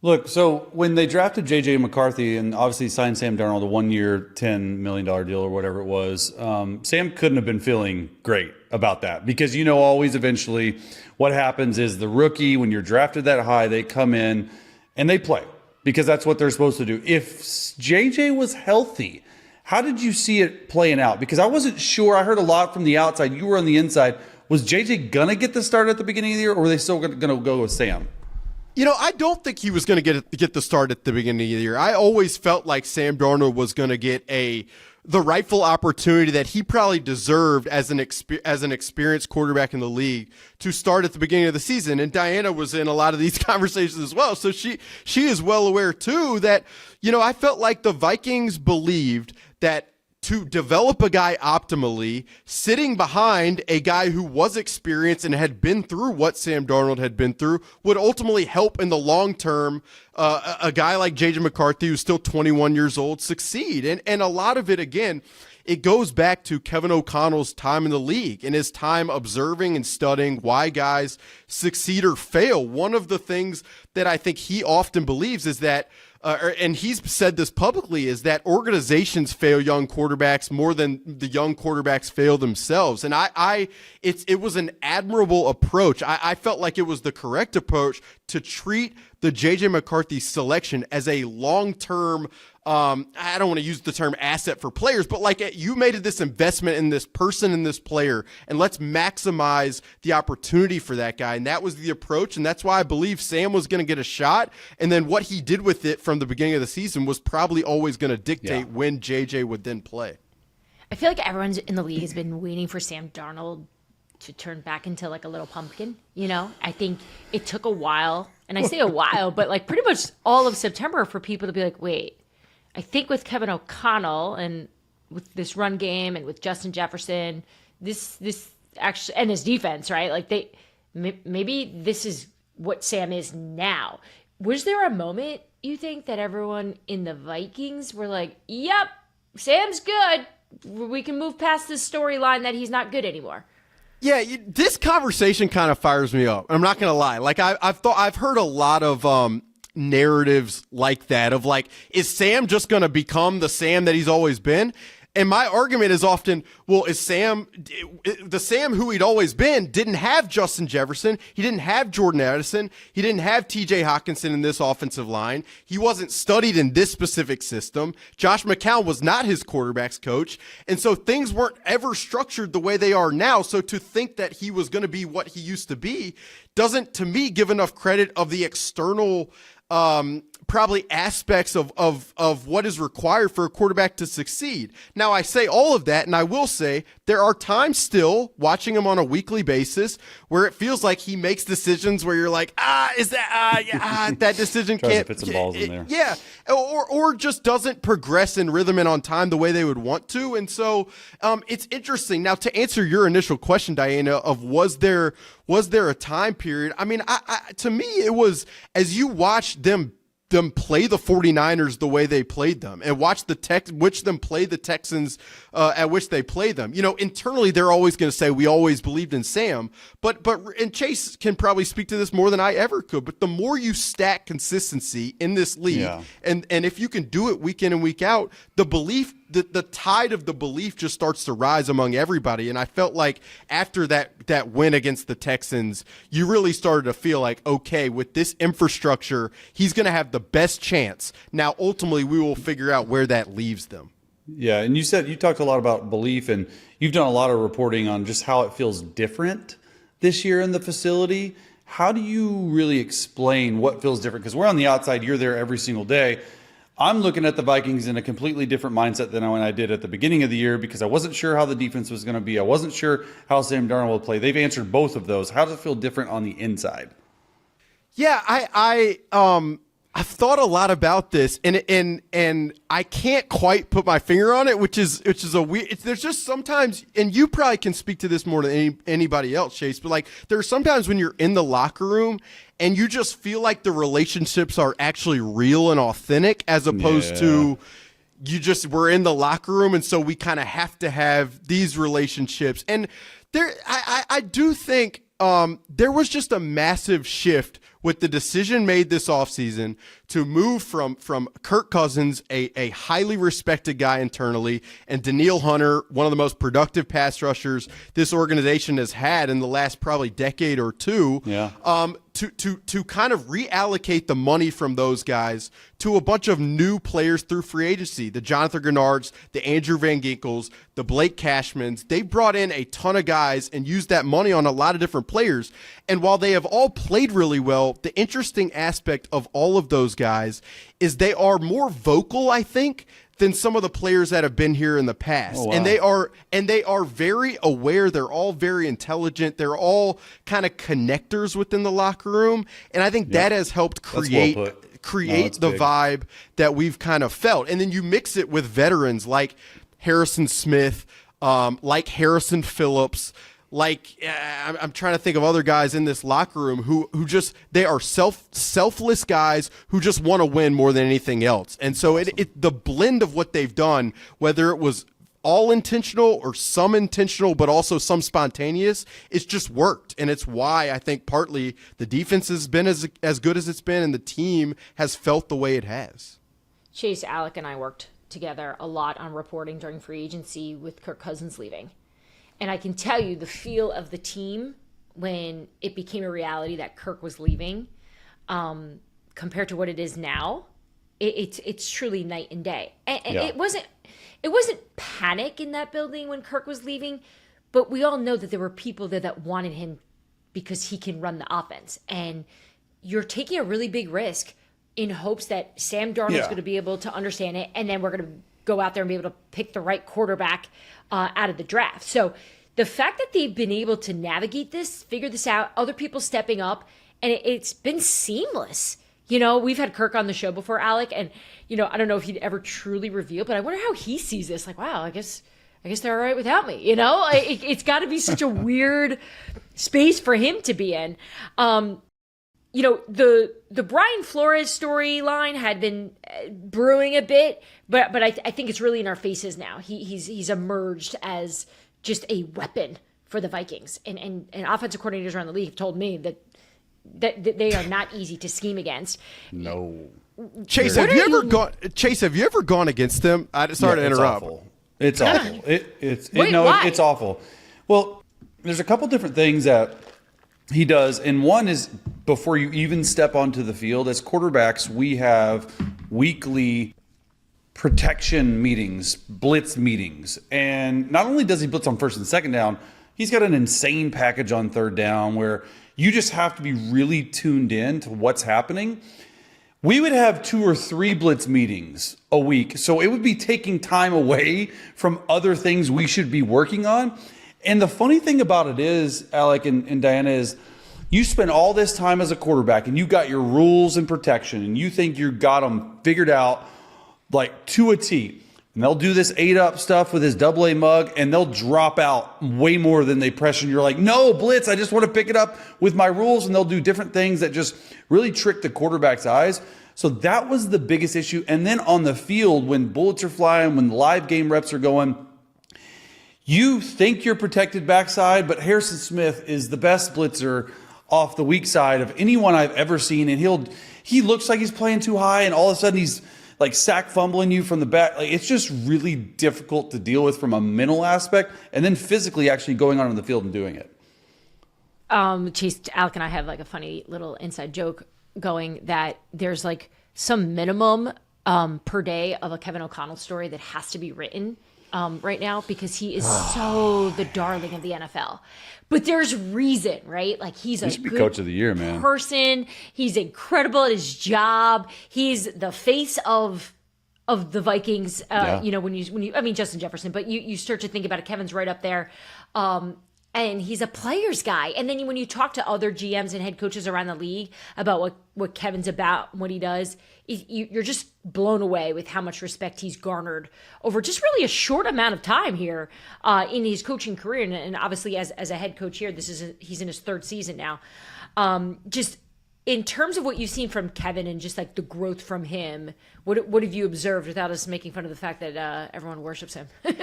Look, so when they drafted J.J. McCarthy and obviously signed Sam Darnold, a 1 year, $10 million deal or whatever it was, Sam couldn't have been feeling great about that because, always eventually what happens is the rookie, when you're drafted that high, they come in and they play because that's what they're supposed to do. If JJ was healthy, how did you see it playing out? Because I wasn't sure. I heard a lot from the outside. You were on the inside. Was JJ going to get the start at the beginning of the year, or were they still going to go with Sam? I don't think he was going to get the start at the beginning of the year. I always felt like Sam Darnold was going to get the rightful opportunity that he probably deserved as an experienced quarterback in the league to start at the beginning of the season. And Dianna was in a lot of these conversations as well. So she is well aware too that, I felt like the Vikings believed that to develop a guy optimally, sitting behind a guy who was experienced and had been through what Sam Darnold had been through would ultimately help in the long term a guy like J.J. McCarthy, who's still 21 years old, succeed. And a lot of it, again, it goes back to Kevin O'Connell's time in the league and his time observing and studying why guys succeed or fail. One of the things that I think he often believes is that and he's said this publicly, is that organizations fail young quarterbacks more than the young quarterbacks fail themselves. And it was an admirable approach. I felt like it was the correct approach to treat the J.J. McCarthy selection as a long-term, I don't want to use the term asset for players, but like you made this investment in this person and this player, and let's maximize the opportunity for that guy. And that was the approach, and that's why I believe Sam was going to get a shot. And then what he did with it from the beginning of the season was probably always going to dictate when JJ would then play. I feel like everyone's in the league has been waiting for Sam Darnold to turn back into like a little pumpkin. I think it took a while, and I say a while, but like pretty much all of September for people to be like, wait, I think with Kevin O'Connell and with this run game and with Justin Jefferson, this actually, and his defense, right? Like maybe this is what Sam is now. Was there a moment you think that everyone in the Vikings were like, yep, Sam's good. We can move past this storyline that he's not good anymore? Yeah, this conversation kind of fires me up. I'm not going to lie. Like I've heard a lot of narratives like that of like, is Sam just going to become the Sam that he's always been? And my argument is often, well, is Sam, the Sam who he'd always been, didn't have Justin Jefferson. He didn't have Jordan Addison. He didn't have TJ Hawkinson in this offensive line. He wasn't studied in this specific system. Josh McCown was not his quarterback's coach. And so things weren't ever structured the way they are now. So to think that he was going to be what he used to be doesn't, to me, give enough credit of the external probably aspects of what is required for a quarterback to succeed. Now, I say all of that, and I will say there are times still watching him on a weekly basis where it feels like he makes decisions where you're like, that decision Tries can't to fit some balls in there. Yeah, or just doesn't progress in rhythm and on time the way they would want to. And so it's interesting. Now, to answer your initial question, Dianna, of was there a time period? I mean, to me, it was as you watched them play the 49ers the way they played them and watch them play the Texans at which they play them. Internally, they're always going to say, we always believed in Sam, and Chase can probably speak to this more than I ever could, but the more you stack consistency in this league, and if you can do it week in and week out, the belief, the tide of the belief just starts to rise among everybody. And I felt like after that win against the Texans, you really started to feel like, okay, with this infrastructure, he's going to have the best chance. Now, ultimately, we will figure out where that leaves them. Yeah, and you talked a lot about belief, and you've done a lot of reporting on just how it feels different this year in the facility. How do you really explain what feels different? Because we're on the outside, you're there every single day. I'm looking at the Vikings in a completely different mindset than when I did at the beginning of the year because I wasn't sure how the defense was going to be. I wasn't sure how Sam Darnold would play. They've answered both of those. How does it feel different on the inside? Yeah, I've thought a lot about this, and I can't quite put my finger on it, which is a weird. There's just sometimes, and you probably can speak to this more than anybody else, Chase. But like, there are sometimes when you're in the locker room and you just feel like the relationships are actually real and authentic, as opposed to we're in the locker room, and so we kind of have to have these relationships. And I do think there was just a massive shift with the decision made this offseason to move from Kirk Cousins, a highly respected guy internally, and Danielle Hunter, one of the most productive pass rushers this organization has had in the last probably decade or two, to kind of reallocate the money from those guys to a bunch of new players through free agency. The Jonathan Gennards, the Andrew Van Ginkels, the Blake Cashmans. They brought in a ton of guys and used that money on a lot of different players. And while they have all played really well, the interesting aspect of all of those guys is they are more vocal, I think, than some of the players that have been here in the past. Oh, wow. And they are very aware. They're all very intelligent. They're all kind of connectors within the locker room. And I think that has helped create the big vibe that we've kind of felt. And then you mix it with veterans like Harrison Smith, like Harrison Phillips, like I'm trying to think of other guys in this locker room who just, they are selfless guys who just want to win more than anything else. And so the blend of what they've done, whether it was all intentional or some intentional, but also some spontaneous, it's just worked. And it's why I think partly the defense has been as good as it's been and the team has felt the way it has. Chase, Alec, and I worked together a lot on reporting during free agency with Kirk Cousins leaving. And I can tell you the feel of the team when it became a reality that Kirk was leaving compared to what it is now, it's truly night and day. And it wasn't panic in that building when Kirk was leaving, but we all know that there were people there that wanted him because he can run the offense. And you're taking a really big risk in hopes that Sam Darnold's going to be able to understand it, and then we're going to go out there and be able to pick the right quarterback out of the draft. So the fact that they've been able to navigate this, figure this out, other people stepping up, and it's been seamless. We've had Kirk on the show before, Alec, and, I don't know if he'd ever truly reveal, but I wonder how he sees this. Like, wow, I guess they're all right without me, It's got to be such a weird space for him to be in. The Brian Flores storyline had been brewing a bit, but I think it's really in our faces now. He's emerged as just a weapon for the Vikings, and offensive coordinators around the league have told me that they are not easy to scheme against. No. Chase, have you ever gone against them? Sorry to interrupt. It's awful. It's awful. Well, there's a couple different things that he does, and one is before you even step onto the field, as quarterbacks, we have weekly protection meetings, blitz meetings. And not only does he blitz on first and second down, he's got an insane package on third down where you just have to be really tuned in to what's happening. We would have 2 or 3 blitz meetings a week. So it would be taking time away from other things we should be working on. And the funny thing about it is, Alec and Dianna, is you spend all this time as a quarterback and you got your rules and protection and you think you got them figured out like to a T. And they'll do this 8-up stuff with his AA mug, and they'll drop out way more than they pressure. And you're like, no, blitz, I just want to pick it up with my rules. And they'll do different things that just really trick the quarterback's eyes. So that was the biggest issue. And then on the field, when bullets are flying, when the live game reps are going, you think you're protected backside, but Harrison Smith is the best blitzer off the weak side of anyone I've ever seen. And he looks like he's playing too high, and all of a sudden he's like sack fumbling you from the back. Like, it's just really difficult to deal with from a mental aspect, and then physically actually going on in the field and doing it. Chase, Alec and I have like a funny little inside joke going that there's like some minimum per day of a Kevin O'Connell story that has to be written right now, because he is so the darling of the NFL. But there's reason, right? Like, he's a good coach of the year, man. Person. He's incredible at his job. He's the face of the Vikings. When you, I mean, Justin Jefferson, but you start to think about it. Kevin's right up there. And he's a player's guy. And then when you talk to other GMs and head coaches around the league about what Kevin's about, what he does, you're just blown away with how much respect he's garnered over just really a short amount of time here in his coaching career. And obviously as a head coach here, he's in his 3rd season now. Just in terms of what you've seen from Kevin and just like the growth from him, what have you observed, without us making fun of the fact that everyone worships him? I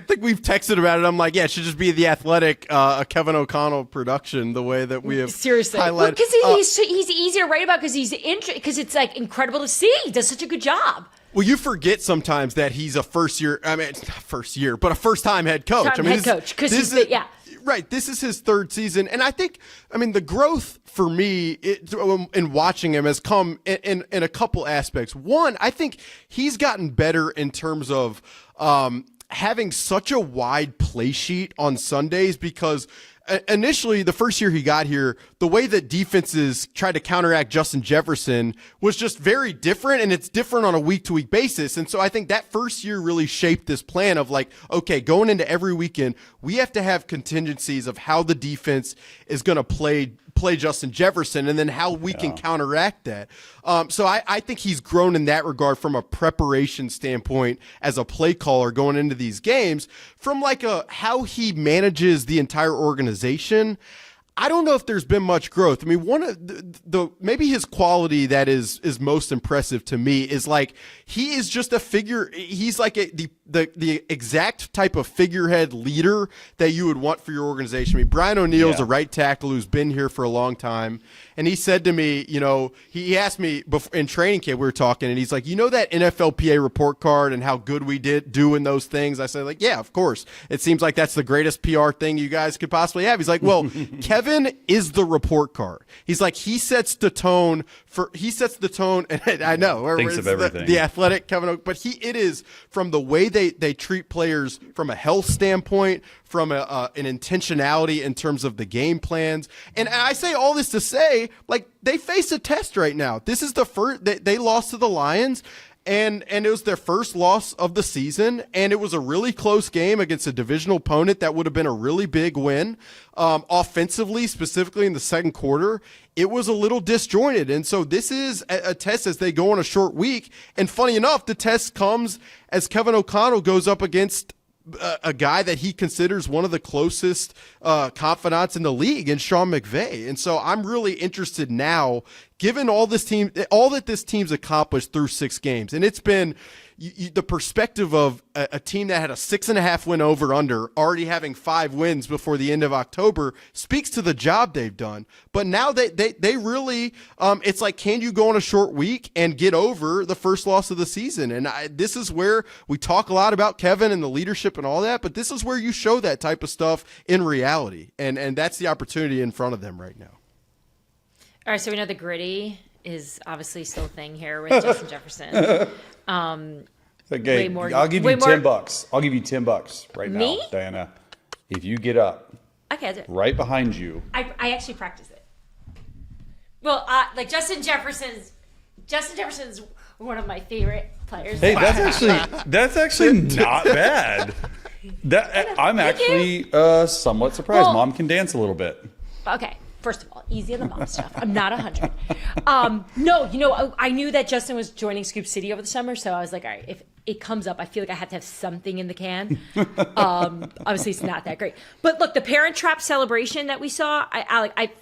think we've texted about it. I'm like, it should just be the Athletic Kevin O'Connell production, the way that we have seriously highlighted. Because he's easy to write about because because it's like incredible to see. He does such a good job. Well, you forget sometimes that he's a but a first-time head coach. Head coach, because right, this is his 3rd season, and I think, the growth for me in watching him has come in a couple aspects. One, I think he's gotten better in terms of having such a wide play sheet on Sundays, because initially, the first year he got here, the way that defenses tried to counteract Justin Jefferson was just very different, and it's different on a week-to-week basis. And so I think that first year really shaped this plan of like, okay, going into every weekend, we have to have contingencies of how the defense is going to play Justin Jefferson, and then how we can counteract that. So I think he's grown in that regard from a preparation standpoint as a play caller going into these games. From like how he manages the entire organization, I don't know if there's been much growth. One of the maybe his quality that is most impressive to me is like he is just a figure. He's like the exact type of figurehead leader that you would want for your organization. Brian O'Neill's a right tackle who's been here for a long time, and he said to me, he asked me in training camp, we were talking, and he's like, that NFLPA report card and how good we did doing those things. I said, like, yeah, of course. It seems like that's the greatest PR thing you guys could possibly have. He's like, well, Kevin is the report card. He's like, he sets the tone, and I know thinks of everything. The Athletic Kevin, but it is from the way they treat players from a health standpoint, from an intentionality in terms of the game plans. And I say all this to say, like, they face a test right now. This is the first they lost to the Lions. And it was their first loss of the season, and it was a really close game against a divisional opponent that would have been a really big win. Offensively, specifically in the second quarter, it was a little disjointed. And so this is a test as they go on a short week. And funny enough, the test comes as Kevin O'Connell goes up against a guy that he considers one of the closest confidants in the league, in Sean McVay. And so I'm really interested now, given all that this team's accomplished through 6 games, and it's been the perspective of a team that had a 6.5 win over under, already having 5 wins before the end of October, speaks to the job they've done. But now they really, it's like, can you go on a short week and get over the first loss of the season? And this is where we talk a lot about Kevin and the leadership and all that, but this is where you show that type of stuff in reality. And that's the opportunity in front of them right now. All right, so we know the gritty is obviously still a thing here with Justin Jefferson. Okay, I'll give you $10. I'll give you $10 right now, Diana. If you get up, right behind you. I actually practice it. Well, like Justin Jefferson's one of my favorite players. Hey, that's actually not bad. I'm actually somewhat surprised. Well, Mom can dance a little bit. Okay. First of all, easy on the mom stuff. I'm not 100. No, I knew that Justin was joining Scoop City over the summer, so I was like, all right, if it comes up, I feel like I have to have something in the can. Obviously, it's not that great. But look, the Parent Trap celebration that we saw,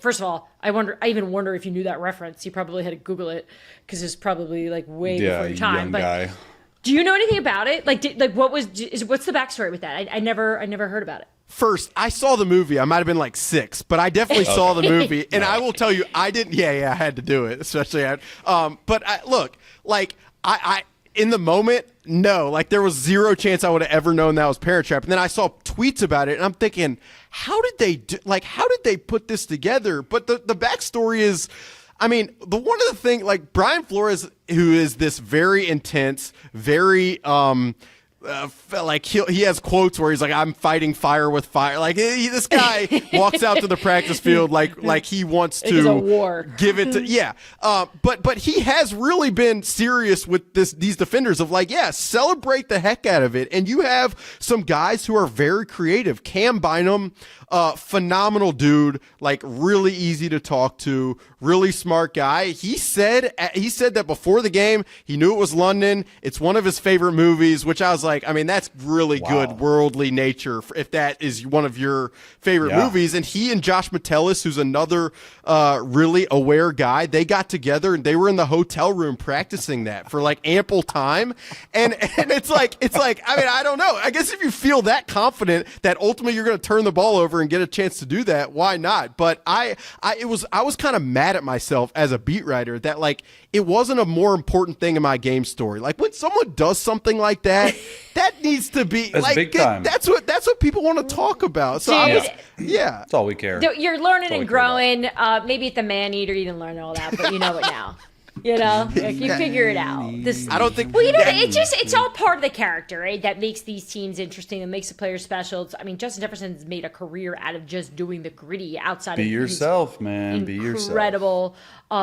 first of all, I even wonder if you knew that reference. You probably had to Google it because it's probably like way before your time. Young guy. Do you know anything about it? What's the backstory with that? I never heard about it. First, I saw the movie. I might have been like 6, but I definitely saw the movie. And I will tell you, I didn't. Yeah, I had to do it, especially. But look, like I in the moment, no, like there was zero chance I would have ever known that was Parent Trap. And then I saw tweets about it, and I'm thinking, how did they put this together? But the backstory is, I mean, one of the things, like Brian Flores, who is this very intense, very like he has quotes where he's like, I'm fighting fire with fire. Like this guy walks out to the practice field like he wants to a war. Give it to but he has really been serious with these defenders of like, celebrate the heck out of it. And you have some guys who are very creative. Cam Bynum, phenomenal dude, like really easy to talk to, really smart guy. He said that before the game he knew it was London. It's one of his favorite movies, which I was like, I mean, that's really good worldly nature if that is one of your favorite movies. And he and Josh Metellus, who's another really aware guy, they got together and they were in the hotel room practicing that for like ample time. And it's like, I mean, I don't know. I guess if you feel that confident that ultimately you're going to turn the ball over and get a chance to do that, why not? But I was kind of mad at myself as a beat writer that like it wasn't a more important thing in my game story. Like when someone does something like that, that needs to be that's like big time. That's what people want to talk about. So that's all we care. You're learning and growing. Maybe at the Man Eater you didn't learn all that, but you know it now. You know, like you figure it out. I don't think. Well, you know, it's all part of the character, right? That makes these teams interesting and makes the players special. I mean, Justin Jefferson's made a career out of just doing the gritty outside. Be yourself, man. Be yourself. Incredible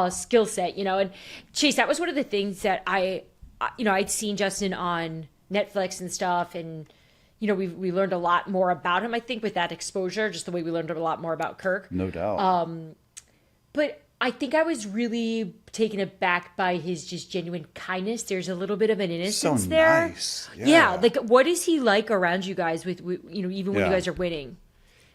skill set, you know. And Chase, that was one of the things that I'd seen Justin on Netflix and stuff, and you know, we learned a lot more about him. I think with that exposure, just the way we learned a lot more about Kirk. No doubt. But I think I was really taken aback by his just genuine kindness. There's a little bit of an innocence there. Nice. Yeah. Like what is he like around you guys with you know, even when you guys are winning?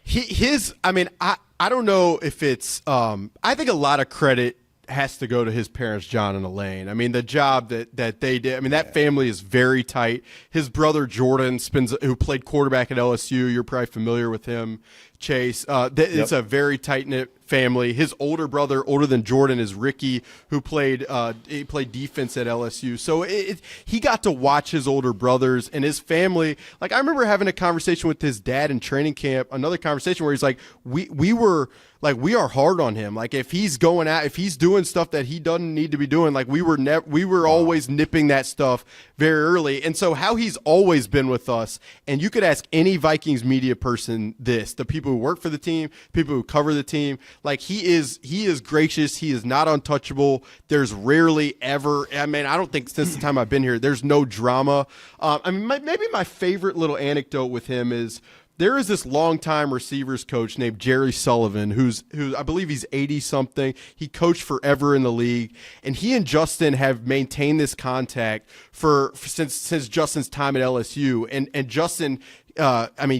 I don't know if it's I think a lot of credit has to go to his parents, John and Elaine. I mean, the job that they did. I mean, that family is very tight. His brother Jordan who played quarterback at LSU. You're probably familiar with him, Chase. It's a very tight-knit family. His older brother, older than Jordan, is Ricky, who played defense at LSU. So he got to watch his older brothers and his family. Like I remember having a conversation with his dad in training camp. Another conversation where he's like, we are hard on him. Like if he's going out, if he's doing stuff that he doesn't need to be doing, like we were always nipping that stuff very early. And so how he's always been with us, and you could ask any Vikings media person this, the people people who work for the team, people who cover the team. Like he is gracious. He is not untouchable. There's rarely ever, I mean, I don't think since the time I've been here, there's no drama. I mean, maybe my favorite little anecdote with him is there is this longtime receivers coach named Jerry Sullivan, who I believe he's 80 something. He coached forever in the league, and he and Justin have maintained this contact since Justin's time at LSU. And Justin,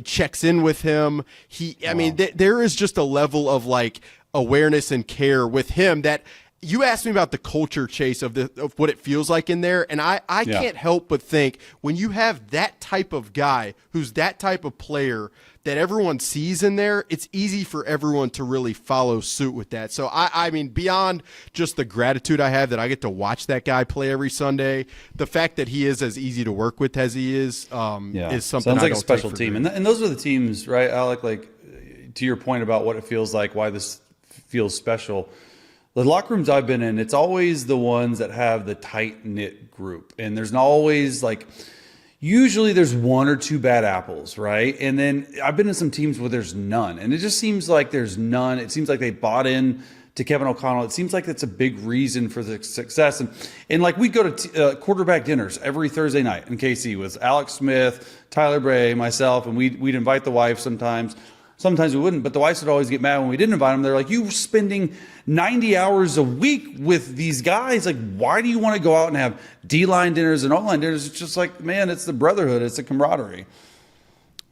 checks in with him. There is just a level of like awareness and care with him that. You asked me about the culture, Chase, of what it feels like in there, and I can't help but think when you have that type of guy who's that type of player that everyone sees in there, it's easy for everyone to really follow suit with that. So, I mean, beyond just the gratitude I have that I get to watch that guy play every Sunday, the fact that he is as easy to work with as he is something Sounds I like don't a special take for team. granted. And those are the teams, right, Alec? Like, to your point about what it feels like, why this feels special – the locker rooms I've been in, it's always the ones that have the tight-knit group. And there's not always, like, usually there's one or two bad apples, right? And then I've been in some teams where there's none. And it just seems like there's none. It seems like they bought in to Kevin O'Connell. It seems like that's a big reason for the success. And like, we go to quarterback dinners every Thursday night in KC with Alex Smith, Tyler Bray, myself, and we'd invite the wife sometimes. Sometimes we wouldn't, but the wives would always get mad when we didn't invite them. They're like, "You spending 90 hours a week with these guys. Like, why do you want to go out and have D-line dinners and O-line dinners?" It's just like, man, it's the brotherhood. It's the camaraderie.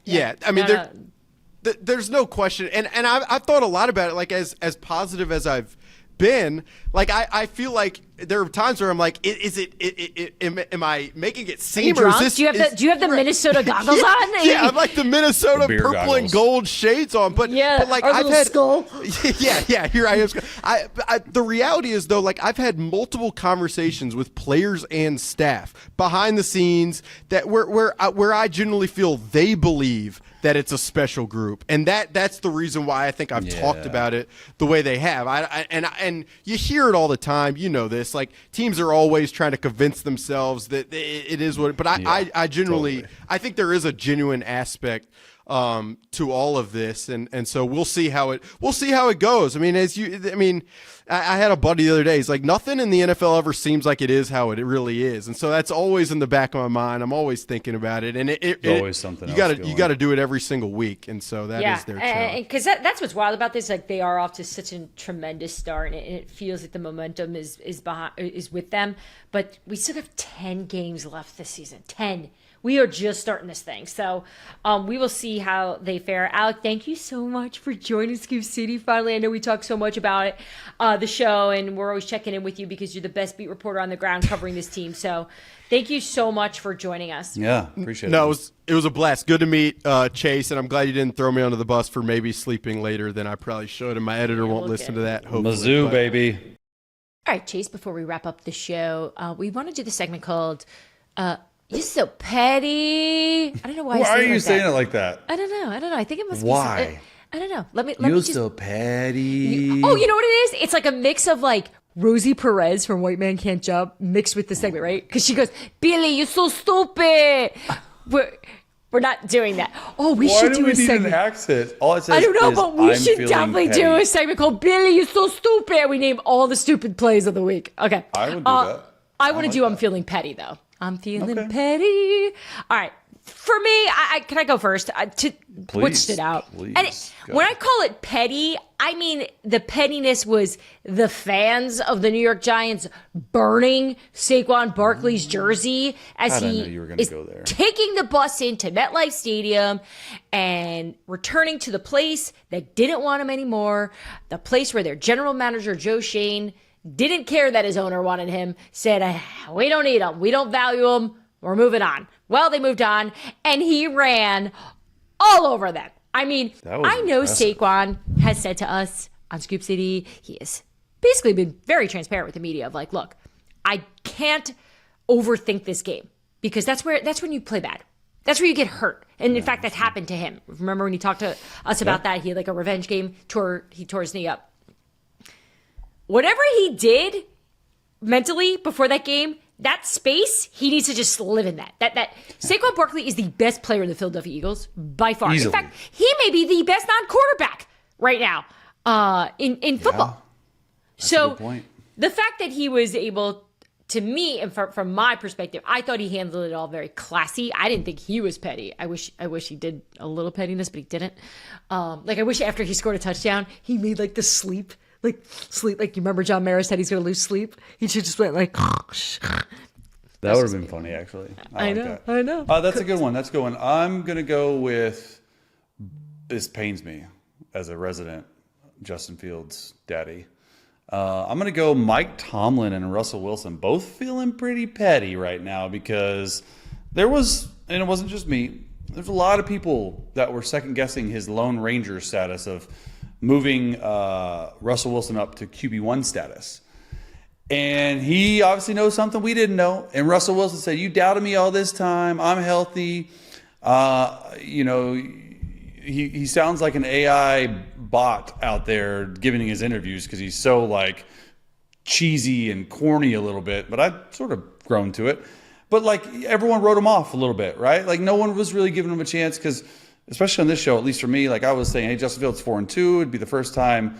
Yeah, I mean, there's no question. And I've thought a lot about it, like, as positive as I've been, like, I feel like there are times where I'm like, am I making it seem, or is this, do you have the Minnesota goggles on? Yeah, I'm like the Minnesota purple goggles and gold shades on, but like I've had skol. yeah, here I am. The reality is though, like, I've had multiple conversations with players and staff behind the scenes that where I genuinely feel they believe that it's a special group, and that's the reason why I think I've talked about it the way they have. And you hear it all the time. You know this. Like, teams are always trying to convince themselves that it is what. But I genuinely, totally. I think there is a genuine aspect to all of this, and so we'll see how it goes. I mean, I had a buddy the other day. He's like, nothing in the NFL ever seems like it is how it really is, and so that's always in the back of my mind. I'm always thinking about it, and it's always something. You got to do it every single week, and so that is their challenge. Because that's what's wild about this. Like, they are off to such a tremendous start, and it feels like the momentum is with them. But we still have 10 games left this season. 10. We are just starting this thing. So we will see how they fare. Alec, thank you so much for joining Scoop City finally. I know we talk so much about it, the show, and we're always checking in with you because you're the best beat reporter on the ground covering this team. So thank you so much for joining us. Yeah, appreciate it. No, it was a blast. Good to meet Chase, and I'm glad you didn't throw me under the bus for maybe sleeping later than I probably should, and my editor won't listen to that, hopefully. Mizzou, baby. All right, Chase, before we wrap up the show, we want to do the segment called You're So Petty. I don't know why. Why are you saying it like that? I don't know. I think it must be. Why? I don't know. Let me You're just. so petty. You know what it is? It's like a mix of like Rosie Perez from White Man Can't Jump mixed with the segment, right? Because she goes, "Billy, you're so stupid." We're not doing that. Oh, we should do a segment. An accent? All it says I don't know, is, but we I'm should definitely petty. do a segment called "Billy, you're so stupid." We name all the stupid plays of the week. Okay. I would do that. I want to do. I'm feeling petty though. I'm feeling petty. All right. For me, can I go first? Which stood out? Please, and when I call it petty, I mean the pettiness was the fans of the New York Giants burning Saquon Barkley's jersey as he is taking the bus into MetLife Stadium and returning to the place that didn't want him anymore, the place where their general manager, Joe Shane, didn't care that his owner wanted him, said, "We don't need him. We don't value him. We're moving on." Well, they moved on, and he ran all over them. I mean, I know impressive. Saquon has said to us on Scoop City, he has basically been very transparent with the media of like, look, I can't overthink this game because that's when you play bad. That's where you get hurt. And in fact, that happened to him. Remember when he talked to us about that? He had like a revenge game, he tore his knee up. Whatever he did mentally before that game that space, he needs to just live in that. That Saquon Barkley is the best player in the Philadelphia Eagles by far. Easily. In fact, he may be the best non-quarterback right now in football. That's a good point. The fact that he was able, to me, and from my perspective, I thought he handled it all very classy. I didn't think he was petty. I wish he did a little pettiness, but he didn't. I wish after he scored a touchdown, he made like the sleep. Like you remember John Mara said he's going to lose sleep? He should just went like. That would have been funny, actually. I know. That's a good one. I'm going to go with, this pains me as a resident Justin Fields daddy. I'm going to go Mike Tomlin and Russell Wilson, both feeling pretty petty right now because there was, and it wasn't just me, there's a lot of people that were second guessing his Lone Ranger status of moving Russell Wilson up to QB1 status. And he obviously knows something we didn't know. And Russell Wilson said, you doubted me all this time. I'm healthy. He sounds like an AI bot out there giving his interviews because he's so like cheesy and corny a little bit. But I've sort of grown to it. But like everyone wrote him off a little bit, right? Like no one was really giving him a chance because, especially on this show, at least for me, like I was saying, hey, Justin Fields 4-2. It'd be the first time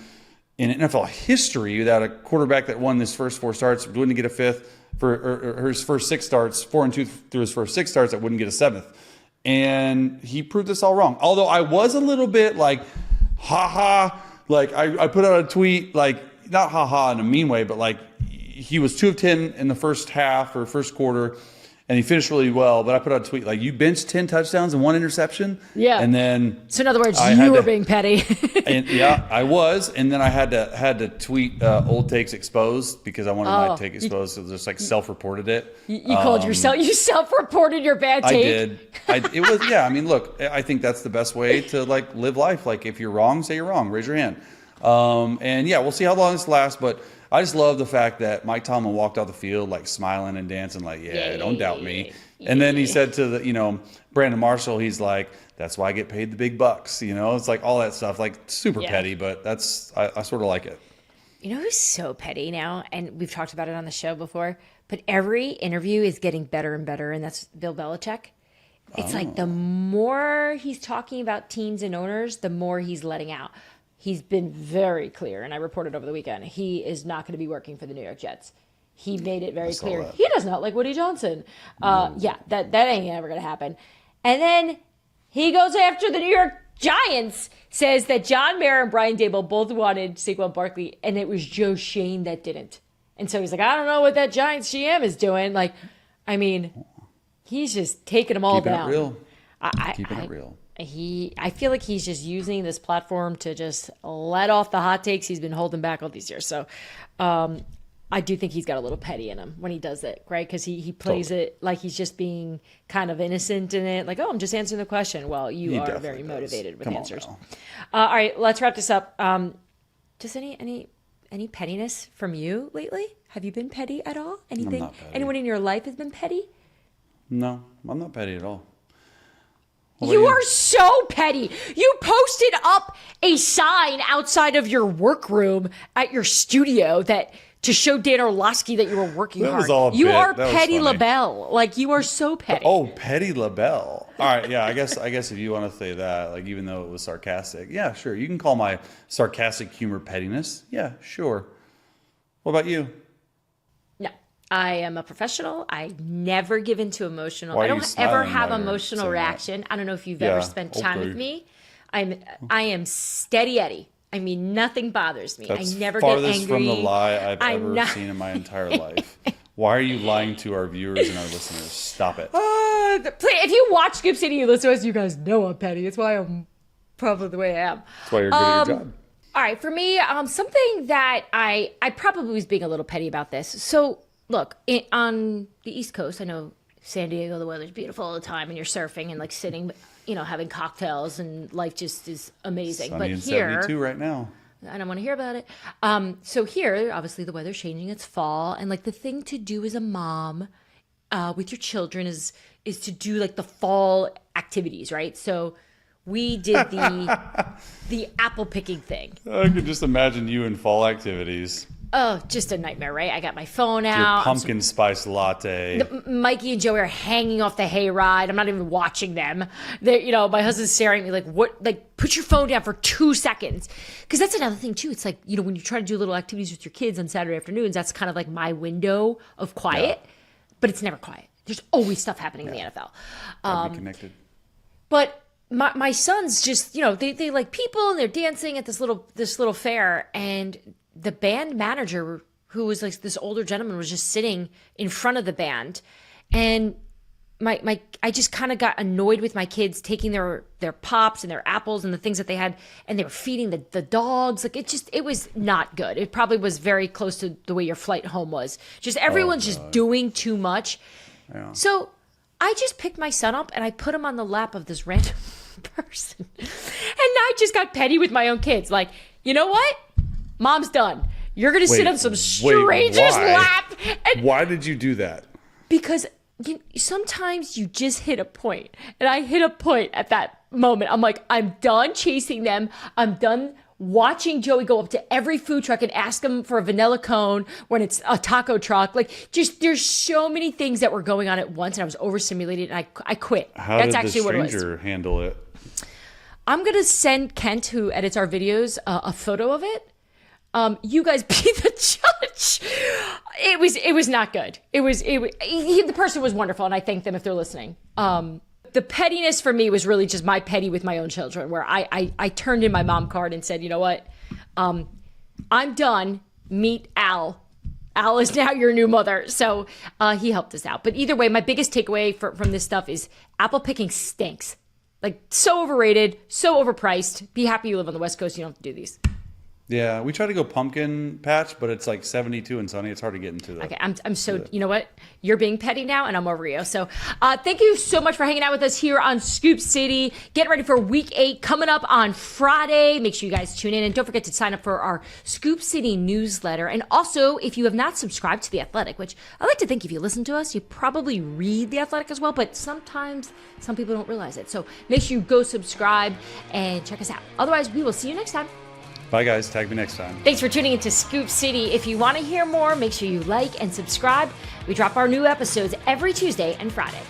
in NFL history without a quarterback that won his first 4 starts wouldn't get a fifth or his first 6 starts, 4-2 through his first 6 starts that wouldn't get a 7th. And he proved us all wrong. Although I was a little bit like, like I put out a tweet, like not in a mean way, but like he was 2 of 10 in the first half or first quarter. And he finished really well, but I put out a tweet like, you benched 10 touchdowns and 1 interception? Yeah. And then... So in other words, you were being petty. And yeah, I was. And then I had to tweet old takes exposed because I wanted my take exposed. So just like self-reported it. You called yourself... You self-reported your bad take? I did. It was... Yeah, I mean, look, I think that's the best way to like live life. Like if you're wrong, say you're wrong. Raise your hand. And yeah, we'll see how long this lasts, but... I just love the fact that Mike Tomlin walked out the field like smiling and dancing like, don't doubt me. And then he said to the, Brandon Marshall, he's like, that's why I get paid the big bucks. It's like all that stuff, like super petty, but I sort of like it. You know who's so petty now? And we've talked about it on the show before, but every interview is getting better and better. And that's Bill Belichick. It's like the more he's talking about teams and owners, the more he's letting out. He's been very clear, and I reported over the weekend, he is not going to be working for the New York Jets. He made it very clear. He does not like Woody Johnson. Yeah, that ain't ever going to happen. And then he goes after the New York Giants, says that John Mara and Brian Daboll both wanted Saquon Barkley, and it was Joe Shane that didn't. And so he's like, I don't know what that Giants GM is doing. Like, I mean, he's just taking them all down. Keeping it real. I feel like he's just using this platform to just let off the hot takes he's been holding back all these years. So I do think he's got a little petty in him when he does it, right? Because he plays it like he's just being kind of innocent in it. Like, oh, I'm just answering the question. Well, you are very motivated with answers. All right, let's wrap this up. Just any pettiness from you lately? Have you been petty at all? Anything? I'm not petty. Anyone in your life has been petty? No, I'm not petty at all. You are so petty. You posted up a sign outside of your workroom at your studio to show Dan Orlovsky that you were working hard. Was all you bit. are That Petty was funny. LaBelle. Like you are so petty. Oh, Petty LaBelle. All right, yeah. I guess if you want to say that, like even though it was sarcastic, yeah, sure. You can call my sarcastic humor pettiness. Yeah, sure. What about you? No, I am a professional. I never give into emotional. Why I are you don't ever smiling have while you're emotional saying reaction. I don't know if you've ever spent time with me. I am steady Eddie. I mean, nothing bothers me. That's I never get angry. farthest from the lie I've ever seen in my entire life. Why are you lying to our viewers and our listeners? Stop it. If you watch Skip City, you listen to us, you guys know I'm petty. It's why I'm probably the way I am. That's why you're good at your job. All right, for me, something that I probably was being a little petty about this. So, look, on the East Coast, I know San Diego, the weather's beautiful all the time, and you're surfing and like sitting, having cocktails, and life just is amazing. Sunny But and here, 72 right now. I don't want to hear about it. So here, obviously, the weather's changing. It's fall, and like the thing to do as a mom with your children is to do like the fall activities, right? So we did the apple picking thing. I could just imagine you in fall activities. Oh, just a nightmare, right? I got my phone Your out. pumpkin spice latte. Mikey and Joey are hanging off the hayride. I'm not even watching them. My husband's staring at me like, what? Like, put your phone down for 2 seconds. Because that's another thing, too. It's like, when you try to do little activities with your kids on Saturday afternoons, that's kind of like my window of quiet. Yeah. But it's never quiet. There's always stuff happening in the NFL. Gotta be connected. But my sons just, they like people and they're dancing at this little fair, and the band manager, who was like this older gentleman, was just sitting in front of the band, and I just kind of got annoyed with my kids taking their pops and their apples and the things that they had, and they were feeding the dogs. Like it was not good. It probably was very close to the way your flight home was. Just everyone's just doing too much. Yeah. So I just picked my son up and I put him on the lap of this random person, and I just got petty with my own kids. Like, you know what? Mom's done. You're going to sit on some stranger's lap. And why did you do that? Because sometimes you just hit a point. And I hit a point at that moment. I'm like, I'm done chasing them. I'm done watching Joey go up to every food truck and ask them for a vanilla cone when it's a taco truck. Like, just there's so many things that were going on at once, and I was overstimulated, and I quit. That's actually what it was. How did the stranger handle it? I'm going to send Kent, who edits our videos, a photo of it. You guys be the judge. It was not good. The person was wonderful, and I thank them if they're listening. The pettiness for me was really just my petty with my own children, where I turned in my mom card and said, you know what? I'm done. Meet Al. Al is now your new mother. So he helped us out. But either way, my biggest takeaway from this stuff is apple picking stinks. Like, so overrated, so overpriced. Be happy you live on the West Coast. You don't have to do these. Yeah, we try to go pumpkin patch, but it's like 72 and sunny. It's hard to get into that. Okay, I'm so, you know what? You're being petty now, and I'm over you. So thank you so much for hanging out with us here on Scoop City. Get ready for Week 8 coming up on Friday. Make sure you guys tune in, and don't forget to sign up for our Scoop City newsletter. And also, if you have not subscribed to The Athletic, which I like to think if you listen to us, you probably read The Athletic as well, but sometimes some people don't realize it. So make sure you go subscribe and check us out. Otherwise, we will see you next time. Bye, guys. Tag me next time. Thanks for tuning into Scoop City. If you want to hear more, make sure you like and subscribe. We drop our new episodes every Tuesday and Friday.